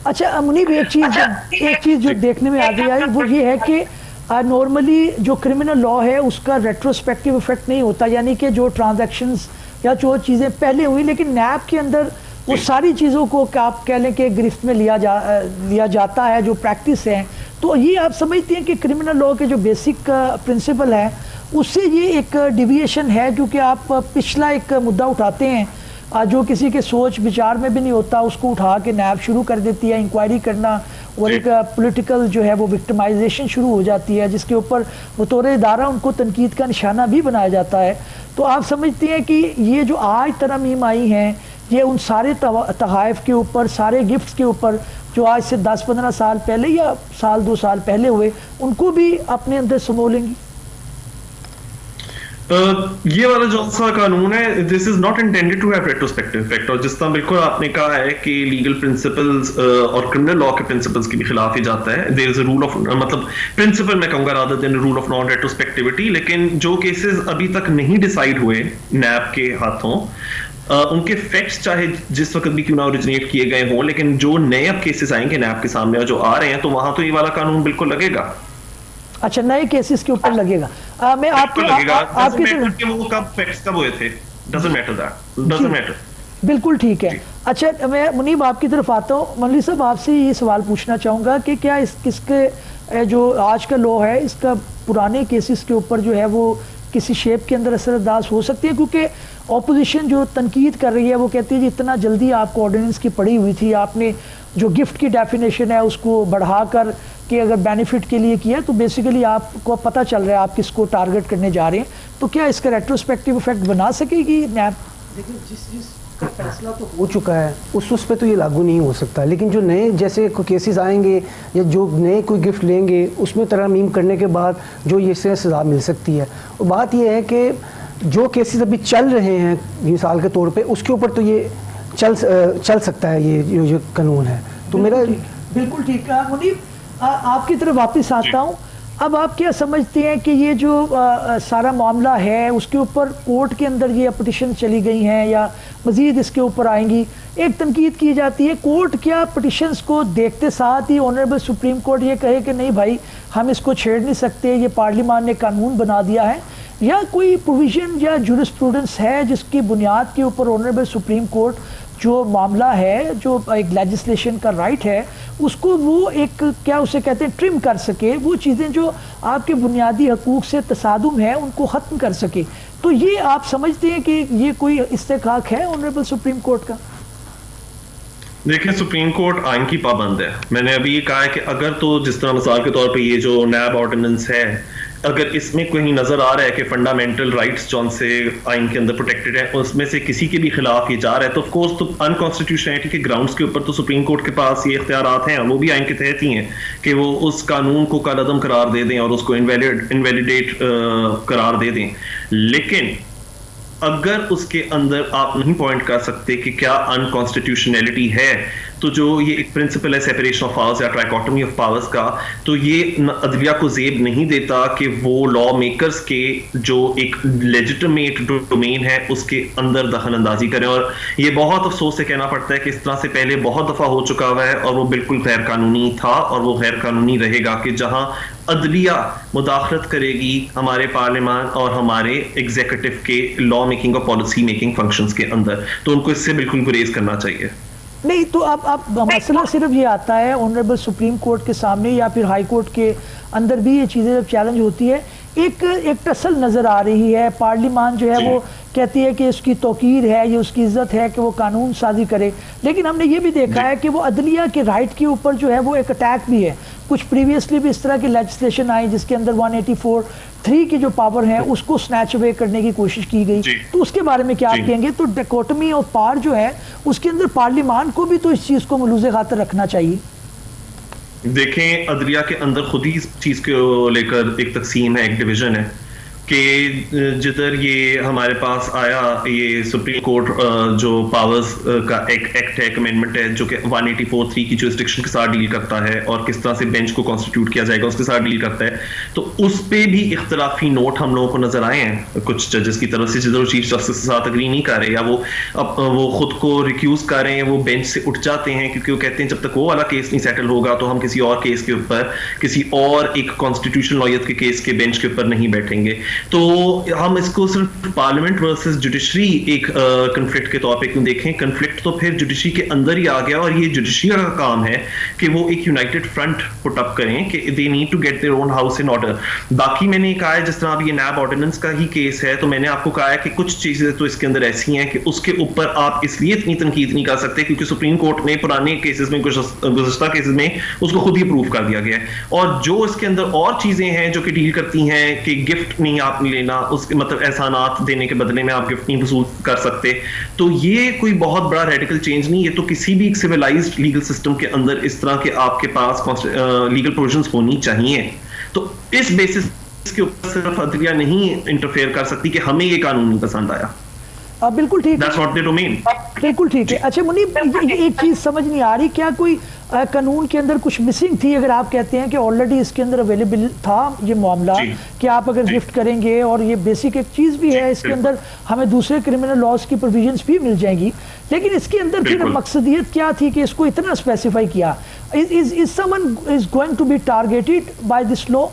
S1: अच्छा मुनीब, एक चीज जो देखने में आ गई है वो ये है कि नॉर्मली जो क्रिमिनल लॉ है उसका रेट्रोस्पेक्टिव इफेक्ट नहीं होता, यानी कि जो ट्रांजैक्शंस या जो चीज़ें पहले हुई, लेकिन नैब के अंदर वो सारी चीज़ों को आप कह लें कि गिरफ्त में लिया जाता है जो प्रैक्टिस है। तो ये आप समझते हैं कि क्रिमिनल लॉ के जो बेसिक प्रिंसिपल है उससे ये एक डिविएशन है, क्योंकि आप पिछला एक मुद्दा उठाते हैं जो किसी के सोच विचार में भी नहीं होता, उसको उठा के नैब शुरू कर देती है इंक्वायरी करना, और एक पॉलिटिकल जो है वो विक्टिमाइजेशन शुरू हो जाती है जिसके ऊपर बतौर इदारा उनको तनकीद का निशाना भी बनाया जाता है। तो आप समझते हैं कि ये जो आज तरमीम आई हैं ये उन सारे तहाइफ के ऊपर, सारे गिफ्ट्स के ऊपर जो आज से 10-15 साल पहले या साल 2 साल पहले हुए, उनको भी अपने अंदर समो लेंगी?
S2: ये वाला जो सा कानून है, this is not intended to have retrospective effect, और जिस तरह बिल्कुल आपने कहा है कि लीगल प्रिंसिपल्स और क्रिमिनल लॉ के प्रिंसिपल्स के भी खिलाफ ही जाता है। There is a rule of, मतलब प्रिंसिपल मैं कहूंगा rather than rule of non retrospectivity. लेकिन जो केसेस अभी तक नहीं डिसाइड हुए नैब के हाथों, उनके फैक्ट्स चाहे जिस वक्त भी क्यों ना ओरिजिनेट किए गए हों, लेकिन जो नए अब केसेस आएंगे नैब के सामने और जो आ रहे हैं, तो वहां तो ये वाला कानून बिल्कुल लगेगा।
S1: अच्छा, नए केसेस के ऊपर लगेगा। मैं आपको
S2: वो कब फैक्ट्स कब हुए थे, doesn't matter that, doesn't matter.
S1: बिल्कुल ठीक है। अच्छा मैं मुनीब आपकी तरफ आता हूँ। मंडली साहब, आपसे ये सवाल पूछना चाहूँगा कि क्या इसके जो आज का लॉ है इसका पुराने केसेस के ऊपर जो है वो किसी शेप के अंदर असरअंदाज हो सकती है? क्योंकि ऑपोजिशन जो तनकीद कर रही है वो कहती है जी इतना जल्दी आपको ऑर्डिनेंस की पड़ी हुई थी, आपने जो गिफ्ट की डेफिनेशन है उसको बढ़ाकर कि अगर बेनिफिट के लिए किया तो बेसिकली आपको पता चल रहा है आप किसको टारगेट करने जा रहे हैं, तो क्या इसका रेट्रोस्पेक्टिव इफेक्ट बना सकेगी नैब?
S3: देखिए जिस का फैसला तो हो चुका है उस पे तो ये लागू नहीं हो सकता, लेकिन जो नए जैसे कोई केसेस आएंगे या जो नए कोई गिफ्ट लेंगे उसमें तरमीम करने के बाद जो ये सज़ा मिल सकती है। और बात ये है कि जो केसेस अभी चल रहे हैं मिसाल के तौर पे उसके ऊपर तो ये चल सकता है ये जो कानून है। तो मेरा
S1: बिल्कुल ठीक है। मुनीब आपकी तरफ वापस आता हूँ अब आप क्या समझते हैं कि ये जो सारा मामला है उसके ऊपर कोर्ट के अंदर ये पटिशन चली गई हैं या मज़ीद इसके ऊपर आएंगी? एक तनकीद की जाती है कोर्ट क्या पटिशन्स को देखते साथ ही ऑनरेबल सुप्रीम कोर्ट ये कहे कि नहीं भाई हम इसको छेड़ नहीं सकते, ये पार्लियामान ने कानून बना दिया है, या कोई प्रोविज़न या जुरिस्प्रूडेंस है जिसकी बुनियाद के ऊपर ऑनरेबल सुप्रीम कोर्ट जो मामला है, जो एक लेजिस्लेशन का राइट है, उसको वो एक क्या उसे कहते हैं ट्रिम कर सके, वो चीज़ें जो आपके बुनियादी हकूक़ से तसादुम है उनको ख़त्म कर सके? तो ये आप समझते हैं कि ये कोई इस्तेकाक है ऑनरेबल सुप्रीम कोर्ट का?
S2: देखिए, सुप्रीम कोर्ट आइन की पाबंद है। मैंने अभी ये कहा है कि अगर तो जिस तरह मिसाल के तौर पे ये जो नैब ऑर्डिनेंस है, अगर इसमें कहीं नजर आ रहा है कि फंडामेंटल राइट्स जौन से आइन के अंदर प्रोटेक्टेड है उसमें से किसी के भी खिलाफ ये जा रहा है, तो ऑफकोर्स तो अनकॉन्स्टिट्यूशनलिटी के ग्राउंड्स के ऊपर तो सुप्रीम कोर्ट के पास ये इख्तियारात हैं, वो भी आइन के तहत ही हैं कि वो उस कानून को कालअदम करार दे दें और उसको इनवैलिडेट करार दे दें। लेकिन अगर उसके अंदर आप नहीं पॉइंट कर सकते कि क्या अनकॉन्स्टिट्यूशनैलिटी है, तो जो ये एक प्रिंसिपल है सेपरेशन ऑफ पावर्स या ट्राइकोटमी ऑफ पावर्स का, तो ये अदलिया को जेब नहीं देता कि वो लॉ मेकर्स के जो एक लेजिटिमेट डोमेन है उसके अंदर दखल अंदाजी करें। और ये बहुत अफसोस से कहना पड़ता है कि इस तरह से पहले बहुत दफा हो चुका हुआ है और वो बिल्कुल गैर कानूनी था और वो गैर कानूनी रहेगा कि जहां अदलिया मुदाखलत करेगी हमारे पार्लियामान और हमारे एग्जीक्यूटिव के लॉ मेकिंग और पॉलिसी मेकिंग फंक्शंस के अंदर, तो उनको इससे बिल्कुल गुरेज करना चाहिए।
S1: नहीं तो अब मसला सिर्फ ये आता है ऑनरेबल सुप्रीम कोर्ट के सामने या फिर हाई कोर्ट के अंदर भी ये चीज़ें जब चैलेंज होती है, एक टसल नज़र आ रही है। पार्लियामान जो है वो कहती है कि उसकी तौकीर है, ये उसकी इज्जत है कि वो कानून साजी करे, लेकिन हमने ये भी देखा है कि वो अदलिया के राइट के ऊपर जो है वो एक अटैक भी है। कुछ प्रीवियसली भी इस तरह की लेजिस्लेशन आई जिसके अंदर 184(3) की जो पावर है उसको स्नैच अवे करने की कोशिश की गई, तो उसके बारे में क्या आप कहेंगे? तो डिकोटमी ऑफ पावर जो है उसके अंदर पार्लियामान को भी तो इस चीज़ को मलूज़े खातर रखना चाहिए।
S2: देखें, अदलिया के अंदर खुद ही इस चीज को लेकर एक तकसीम है, एक डिवीजन है कि जिधर ये हमारे पास आया ये सुप्रीम कोर्ट जो पावर्स का एक एक्ट है, एक अमेंडमेंट है जो कि 184(3) की जुरिस्डिक्शन के साथ डील करता है और किस तरह से बेंच को कॉन्स्टिट्यूट किया जाएगा उसके साथ डील करता है, तो उस पे भी इख्तलाफी नोट हम लोगों को नजर आए हैं कुछ जजेस की तरफ से, जिधर चीफ जस्टिस के साथ अग्री नहीं कर रहे या वो खुद को रिक्यूज कर रहे हैं, वो बेंच से उठ जाते हैं क्योंकि वो कहते हैं जब तक वो वाला केस नहीं सेटल होगा तो हम किसी और केस के ऊपर, किसी और एक कॉन्स्टिट्यूशनल नौयत के केस के बेंच के ऊपर नहीं बैठेंगे। तो हम इसको सिर्फ पार्लियामेंट वर्सेस जुडिशरी एक कन्फ्लिक्ट के तौर पे क्यों देखें? कन्फ्लिक्ट तो फिर जुडिशरी के अंदर ही आ गया और ये जुडिशरी का काम है कि वो एक यूनाइटेड फ्रंट पुट अप करें कि they need to get their own house in order. बाकी मैंने कहा है जिस तरह अब ये नैब ऑर्डिनेंस का ही केस है, तो मैंने आपको कहा है कि कुछ चीजें तो इसके अंदर ऐसी हैं कि उसके ऊपर आप इसलिए इतनी तनकीद नहीं कर सकते क्योंकि सुप्रीम कोर्ट ने पुराने केसेस में, गुज़श्ता केसेस में उसको खुद ही अप्रूव कर दिया गया है। और जो इसके अंदर और चीजें हैं जो कि डील करती हैं कि गिफ्ट नहीं आप लेना, उसके मतलब एहसानात देने के बदले में आप गिफ्ट नहीं वसूल कर सकते, तो ये कोई बहुत बड़ा रेडिकल चेंज नहीं, ये तो किसी भी सिविलाइज्ड लीगल सिस्टम के अंदर इस तरह के आपके पास लीगल प्रोविजंस होनी चाहिए। तो इस बेसिस के ऊपर सिर्फ अदलिया नहीं इंटरफेयर कर सकती कि हमें ये कानून नहीं पसंद आया।
S1: बिल्कुल ठीक
S2: That's what they do mean.
S1: बिल्कुल ठीक है। अच्छा मुनीब, एक चीज़ समझ नहीं आ रही, क्या कोई कानून के अंदर कुछ मिसिंग थी? अगर आप कहते हैं कि ऑलरेडी इसके अंदर अवेलेबल था ये मामला कि आप अगर गिफ्ट करेंगे और ये बेसिक एक चीज़ भी है, इसके अंदर हमें दूसरे क्रिमिनल लॉज की प्रोविजंस भी मिल जाएंगी, लेकिन इसके अंदर फिर मकसदियत क्या थी कि इसको इतना स्पेसिफाई किया? Is someone is going to be targeted by this law?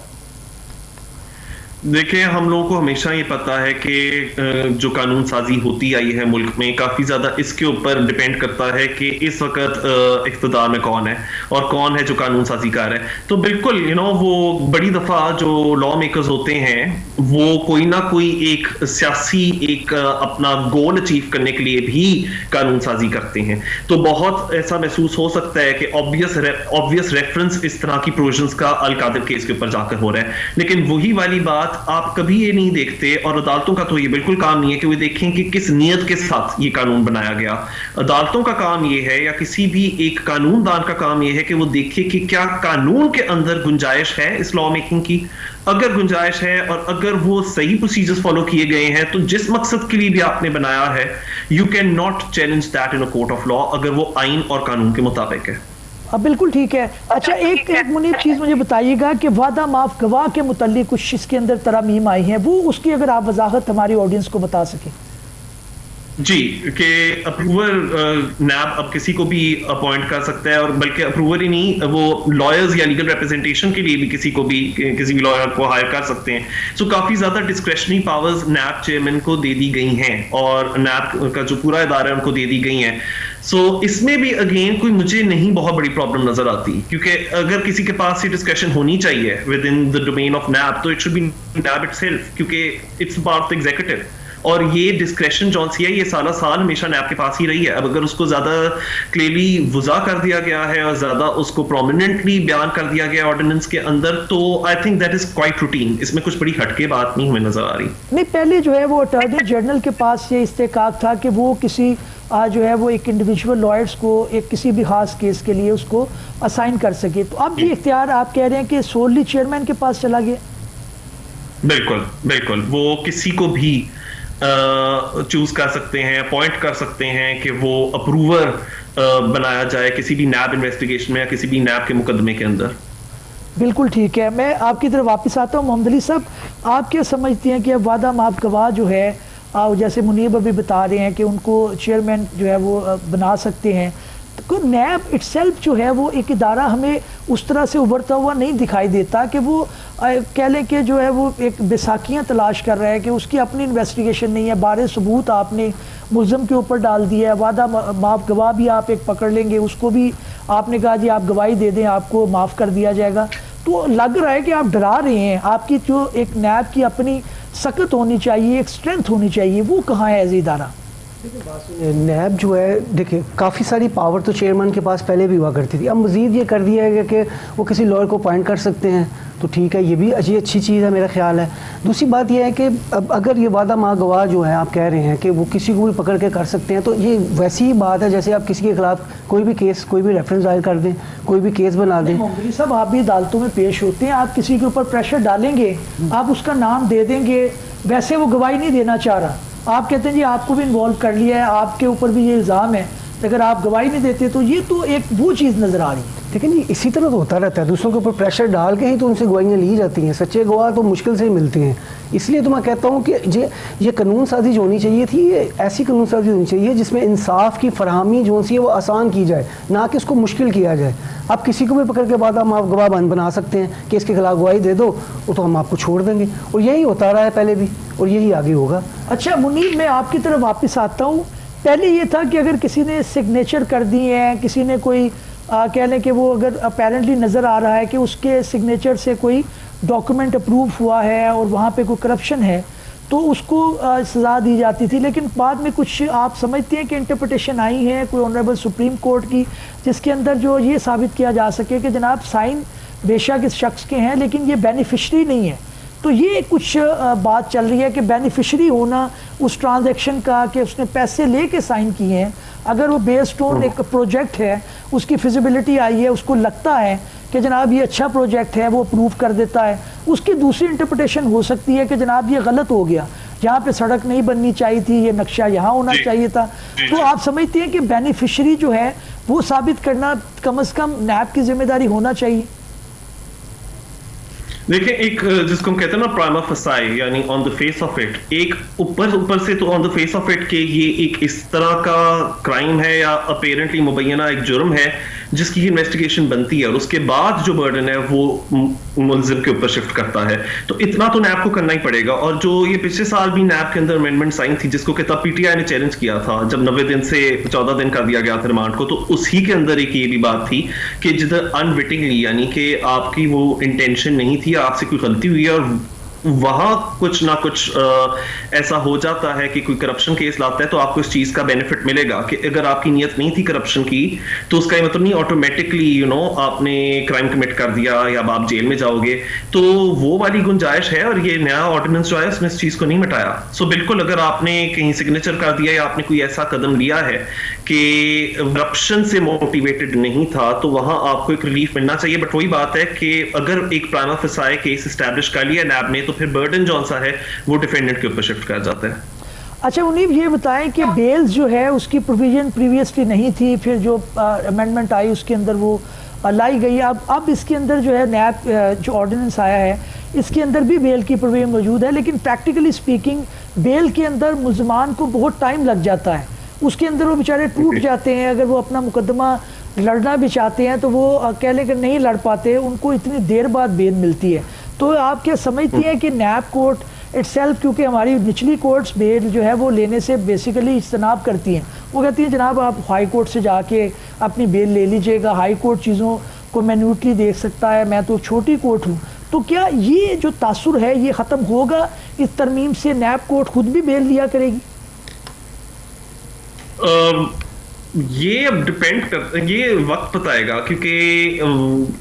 S2: देखिए, हम लोगों को हमेशा ये पता है कि जो कानून साजी होती आई है मुल्क में काफ़ी ज़्यादा इसके ऊपर डिपेंड करता है कि इस वक्त इख्तिदार में कौन है और कौन है जो कानून साजी कर है। तो बिल्कुल वो बड़ी दफ़ा जो लॉ मेकर्स होते हैं वो कोई ना कोई एक सियासी एक अपना गोल अचीव करने के लिए भी कानून साजी करते हैं। तो बहुत ऐसा महसूस हो सकता है कि ऑब्वियस रेफरेंस इस तरह की प्रोविजंस का अल कादिर केस के ऊपर जाकर हो रहा है, लेकिन वही वाली बात आप कभी ये नहीं देखते और अदालतों का तो ये बिल्कुल काम नहीं है कि वो देखें कि किस नियत के साथ ये कानून बनाया गया। अदालतों का काम ये है या किसी भी एक कानूनदान का काम ये है कि वो देखे कि क्या कानून के अंदर गुंजाइश है इस लॉ मेकिंग की। अगर गुंजाइश है और अगर वो सही प्रोसीजर्स फॉलो किए गए हैं तो जिस मकसद के लिए भी आपने बनाया है, you can not challenge that in a court of law अगर वो आइन और कानून के मुताबिक है।
S1: अब बिल्कुल ठीक है। अच्छा, एक मुनीब चीज़ मुझे बताइएगा कि वादा माफ गवाह के मुताल्लिक कुछ इसके अंदर तरमीम आई हैं, वो उसकी अगर आप वजाहत हमारी ऑडियंस को बता सकें।
S2: जी, कि अप्रूवर नैब अब किसी को भी अपॉइंट कर सकता है, और बल्कि अप्रूवर ही नहीं, वो लॉयर्स या लीगल रिप्रेजेंटेशन के लिए भी किसी भी लॉयर को हायर कर सकते हैं। सो काफी ज्यादा डिस्क्रेशनरी पावर्स नैब चेयरमैन को दे दी गई हैं, और नैब का जो पूरा इदारा है उनको दे दी गई हैं। सो इसमें भी अगेन कोई मुझे नहीं बहुत बड़ी प्रॉब्लम नजर आती, क्योंकि अगर किसी के पास ये डिस्कशन होनी चाहिए within the domain of NAB, तो it should be NAB itself, क्योंकि it's part of the executive. और ये डिस्क्रेशन जौन सी है, ये सारा साल हमेशा नैब के पास ही रही है। अब अगर उसको ज्यादा क्लियरली वज़ा कर दिया गया है और ज्यादा उसको प्रोमिनेंटली बयान कर दिया गया ऑर्डिनेंस के अंदर, तो I think that is quite routine. इसमें कुछ बड़ी हटके बात नहीं हमें नजर आ रही।
S1: नहीं, पहले जो है वो अटॉर्नी जनरल के पास ये इस्तेकाक था कि वो किसी जो है वो एक इंडिविजुअल लॉयर्स को एक किसी भी खास केस के लिए उसको असाइन कर सके। तो अब ये इख्तियार आप कह रहे हैं कि सोलली चेयरमैन के पास चला गया।
S2: बिल्कुल बिल्कुल, वो किसी को भी चूज कर सकते हैं, अपॉइंट कर सकते हैं कि वो अप्रूवर बनाया जाए किसी भी नैब इन्वेस्टिगेशन में या किसी भी नैब के मुकदमे के अंदर।
S1: बिल्कुल ठीक है। मैं आपकी तरफ वापस आता हूँ। मोहम्मद अली साहब, आप क्या समझते हैं कि अब वादा माफ गवाह जो है, जैसे मुनीब अभी बता रहे हैं कि उनको चेयरमैन जो है वो बना सकते हैं, तो नैब इटसेल्फ जो है वो एक इदारा हमें उस तरह से उभरता हुआ नहीं दिखाई देता कि वो कह लें कि जो है वो एक बेसाखियाँ तलाश कर रहा है कि उसकी अपनी इन्वेस्टिगेशन नहीं है, बारे सबूत आपने मुल्ज़म के ऊपर डाल दिया है। वादा माफ गवाह भी आप एक पकड़ लेंगे, उसको भी आपने कहा जी आप गवाही दे दें, आपको माफ़ कर दिया जाएगा। तो लग रहा है कि आप डरा रहे हैं। आपकी जो एक नैब की अपनी सख्त होनी चाहिए, एक स्ट्रेंथ होनी चाहिए, वो कहाँ है एज इदारा?
S3: नैब जो है, देखिए काफ़ी सारी पावर तो चेयरमैन के पास पहले भी हुआ करती थी। अब मज़ीद ये कर दिया है कि वो किसी लॉयर को अपॉइंट कर सकते हैं, तो ठीक है, ये भी अच्छी चीज़ है मेरा ख्याल है। दूसरी बात ये है कि अब अगर ये वादा माह गवाह जो है आप कह रहे हैं कि वो किसी को भी पकड़ के कर सकते हैं, तो ये वैसी ही बात है जैसे आप किसी के खिलाफ कोई भी केस, कोई भी रेफरेंस दायर कर दें, कोई भी केस बना दें।
S1: मोहम्मद अली साहब, आप भी अदालतों में पेश होते हैं, आप किसी के ऊपर प्रेशर डालेंगे, आप उसका नाम दे देंगे, वैसे वो गवाही नहीं देना चाह रहा, आप कहते हैं जी आपको भी इन्वॉल्व कर लिया है, आपके ऊपर भी ये इल्ज़ाम है, अगर आप गवाही नहीं देते, तो ये तो एक वो चीज़ नज़र आ रही है।
S3: लेकिन ये इसी तरह तो होता रहता है, दूसरों के ऊपर प्रेशर डाल के ही तो उनसे गवाहियाँ ली जाती हैं। सच्चे गवाह तो मुश्किल से ही मिलते हैं। इसलिए तो मैं कहता हूँ कि ये कानून साजी जो होनी चाहिए थी, ये ऐसी कानून साजी होनी चाहिए जिसमें इंसाफ की फरहमी जो सी है वो आसान की जाए, ना कि इसको मुश्किल किया जाए। आप किसी को भी पकड़ के बाद आप गवाह बना सकते हैं कि इसके खिलाफ गवाही दे दो, वो तो हम आपको छोड़ देंगे, और यही होता रहा है पहले भी और यही आगे होगा।
S1: अच्छा मुनीब, मैं आपकी तरफ वापस आता हूँ। पहले ये था कि अगर किसी ने सिग्नेचर कर दिए हैं, किसी ने कोई कह लें कि वो अगर अपेरेंटली नज़र आ रहा है कि उसके सिग्नेचर से कोई डॉक्यूमेंट अप्रूव हुआ है और वहाँ पे कोई करप्शन है, तो उसको सज़ा दी जाती थी। लेकिन बाद में कुछ आप समझते हैं कि इंटरप्रिटेशन आई है कोई ऑनरेबल सुप्रीम कोर्ट की, जिसके अंदर जो ये साबित किया जा सके कि जनाब साइन बेशक इस शख्स के हैं लेकिन ये बेनिफिशरी नहीं है। तो ये कुछ बात चल रही है कि बेनिफिशरी होना उस ट्रांजैक्शन का, कि उसने पैसे लेके साइन किए हैं, अगर वो बेस्ड ऑन एक प्रोजेक्ट है, उसकी फिजिबिलिटी आई है, उसको लगता है कि जनाब ये अच्छा प्रोजेक्ट है, वो अप्रूव कर देता है। उसकी दूसरी इंटरप्रिटेशन हो सकती है कि जनाब ये गलत हो गया, यहाँ पे सड़क नहीं बननी चाहिए थी, ये नक्शा यहाँ होना चाहिए था। तो आप समझते हैं कि बेनिफिशरी जो है वो साबित करना कम से कम नैब की जिम्मेदारी होना चाहिए?
S2: देखिए, एक जिसको हम कहते हैं ना प्राइमा फेसाई, यानी on the face of it, एक ऊपर से तो on the face of it के ये एक इस तरह का क्राइम है या अपेरेंटली मुबैना एक जुर्म है जिसकी इन्वेस्टिगेशन बनती है, और उसके बाद जो बर्डन है वो मुल्जिम के ऊपर शिफ्ट करता है। तो इतना तो नैब को करना ही पड़ेगा। और जो ये पिछले साल भी नैब के अंदर अमेंडमेंट साइन थी, जिसको कहता पीटीआई ने चैलेंज किया था, जब 90 दिन से 14 दिन कर दिया गया था रिमांड को, तो उसी के अंदर एक ये भी बात थी कि जिधर अनविटिंगली, यानी कि आपकी वो इंटेंशन नहीं थी, आपसे कोई गलती हुई है और वहां कुछ ना कुछ ऐसा हो जाता है कि कोई करप्शन केस लाता है, तो आपको इस चीज का बेनिफिट मिलेगा कि अगर आपकी नीयत नहीं थी करप्शन की, तो उसका ये मतलब नहीं ऑटोमेटिकली आपने क्राइम कमिट कर दिया या आप जेल में जाओगे। तो वो वाली गुंजाइश है, और ये नया ऑर्डिनेंस जो है उसने इस चीज को नहीं मिटाया। सो बिल्कुल, अगर आपने कहीं सिग्नेचर कर दिया या आपने कोई ऐसा कदम लिया है कि करप्शन से मोटिवेटेड नहीं था, तो वहां आपको एक रिलीफ मिलना चाहिए। बट वही बात है कि अगर एक प्राइमा फेसाई केस एस्टैब्लिश कर लिया नैब ने, तो फिर बर्डन जौन सा है वो डिफेंडेंट के ऊपर शिफ्ट कर जाता है।
S1: अच्छा मुनीब, ये बताएं कि बेल्स जो है उसकी प्रोविजन प्रीवियसली नहीं थी, फिर जो अमेंडमेंट आई उसके अंदर वो लाई गई है। अब इसके अंदर जो है नया जो ऑर्डिनेंस आया है इसके अंदर भी बेल की प्रोविजन मौजूद है, लेकिन प्रैक्टिकली स्पीकिंग बेल के अंदर मुलजमान को बहुत टाइम लग जाता है, उसके अंदर वो बेचारे टूट जाते हैं। अगर वो अपना मुकदमा लड़ना भी चाहते हैं तो वो कह लेकर नहीं लड़ पाते, उनको इतनी देर बाद बेल मिलती है। तो आप क्या समझती हैं कि नैब कोर्ट इटसेल्फ, क्योंकि हमारी निचली कोर्ट्स बेल जो है वो लेने से बेसिकली इज्तनाब करती हैं, वो कहती हैं जनाब आप हाई कोर्ट से जाके अपनी बेल ले लीजिएगा, हाई कोर्ट चीज़ों को मैन्यूटली देख सकता है, मैं तो छोटी कोर्ट हूँ। तो क्या ये जो तासुर है ये ख़त्म होगा इस तरमीम से? नैब कोर्ट खुद भी बेल दिया करेगी?
S2: ये अब डिपेंड कर, ये वक्त बताएगा, क्योंकि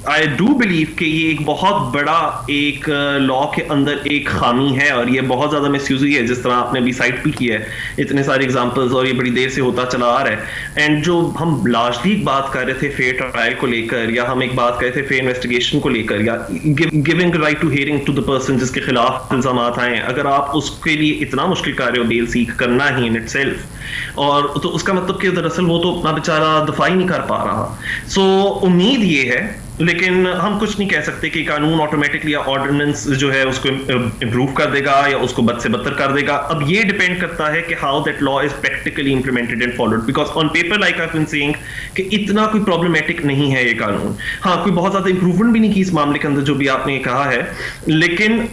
S2: आई डू बिलीव कि ये एक बहुत बड़ा एक लॉ के अंदर एक खामी है और ये बहुत ज्यादा मिसयूज हुई है, जिस तरह आपने अभी साइट भी किया है इतने सारे एग्जांपल्स, और ये बड़ी देर से होता चला आ रहा है। एंड जो हम लार्जली बात कर रहे थे फेयर ट्रायल को लेकर, या हम एक बात कर रहे थे फेयर इन्वेस्टिगेशन को लेकर, या giving right to hearing to the person जिसके खिलाफ इल्जाम आए, अगर आप उसके लिए इतना मुश्किल कर रहे हो बेल सीख करना ही इन इटसेल्फ, और तो उसका मतलब कि दरअसल वो तो अपना बेचारा दफा ही नहीं कर पा रहा। सो उम्मीद ये है, लेकिन हम कुछ नहीं कह सकते कि कानून ऑटोमेटिकली या ऑर्डिनेंस जो है उसको इंप्रूव कर देगा या उसको बद से बदतर कर देगा। अब ये डिपेंड करता है कि how that law is practically implemented and followed, because on paper like I have been saying कि इतना कोई प्रॉब्लमेटिक नहीं है ये कानून। हाँ, कोई बहुत ज्यादा इंप्रूवमेंट भी नहीं की इस मामले के अंदर जो भी आपने कहा है, लेकिन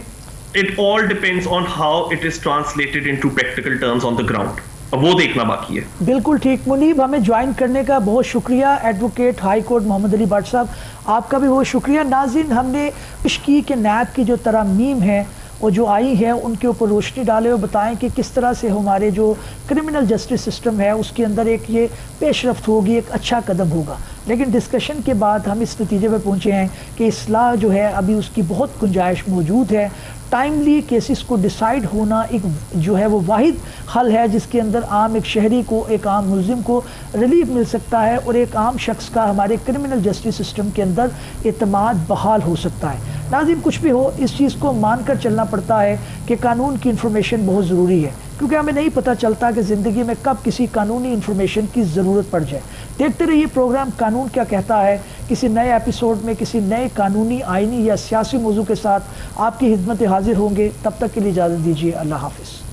S2: it all depends on how it is translated into practical terms on the ground, वो देखना बाकी है।
S1: बिल्कुल ठीक। मुनीब, हमें ज्वाइन करने का बहुत शुक्रिया। Advocate high court Mohammad Ali Bhatt साहब, आपका भी बहुत शुक्रिया। नाज़रीन, हमने पेश की कि नैब की जो तरमीम है वो जो आई है उनके ऊपर रोशनी डाले और बताएं कि किस तरह से हमारे जो क्रिमिनल जस्टिस सिस्टम है उसके अंदर एक ये पेशरफ्त होगी, एक अच्छा कदम होगा। लेकिन डिस्कशन के बाद हम इस नतीजे पर पहुँचे हैं कि इस्लाह जो है अभी उसकी बहुत गुंजाइश मौजूद है। टाइमली केसेस को डिसाइड होना एक जो है वो वाहिद हल है जिसके अंदर आम एक शहरी को, एक आम मुल्जिम को रिलीफ मिल सकता है और एक आम शख्स का हमारे क्रिमिनल जस्टिस सिस्टम के अंदर एतमाद बहाल हो सकता है। नाज़रीन, कुछ भी हो इस चीज़ को मान कर चलना पड़ता है कि कानून की इंफॉर्मेशन बहुत ज़रूरी है, क्योंकि हमें नहीं पता चलता कि ज़िंदगी में कब किसी कानूनी इंफॉर्मेशन की ज़रूरत पड़ जाए। देखते रहिए प्रोग्राम कानून क्या कहता है। किसी नए एपिसोड में किसी नए कानूनी, आइनी या सियासी मौजू के साथ आपकी खिदमत हाजिर होंगे। तब तक के लिए इजाज़त दीजिए। अल्लाह हाफ़िज़।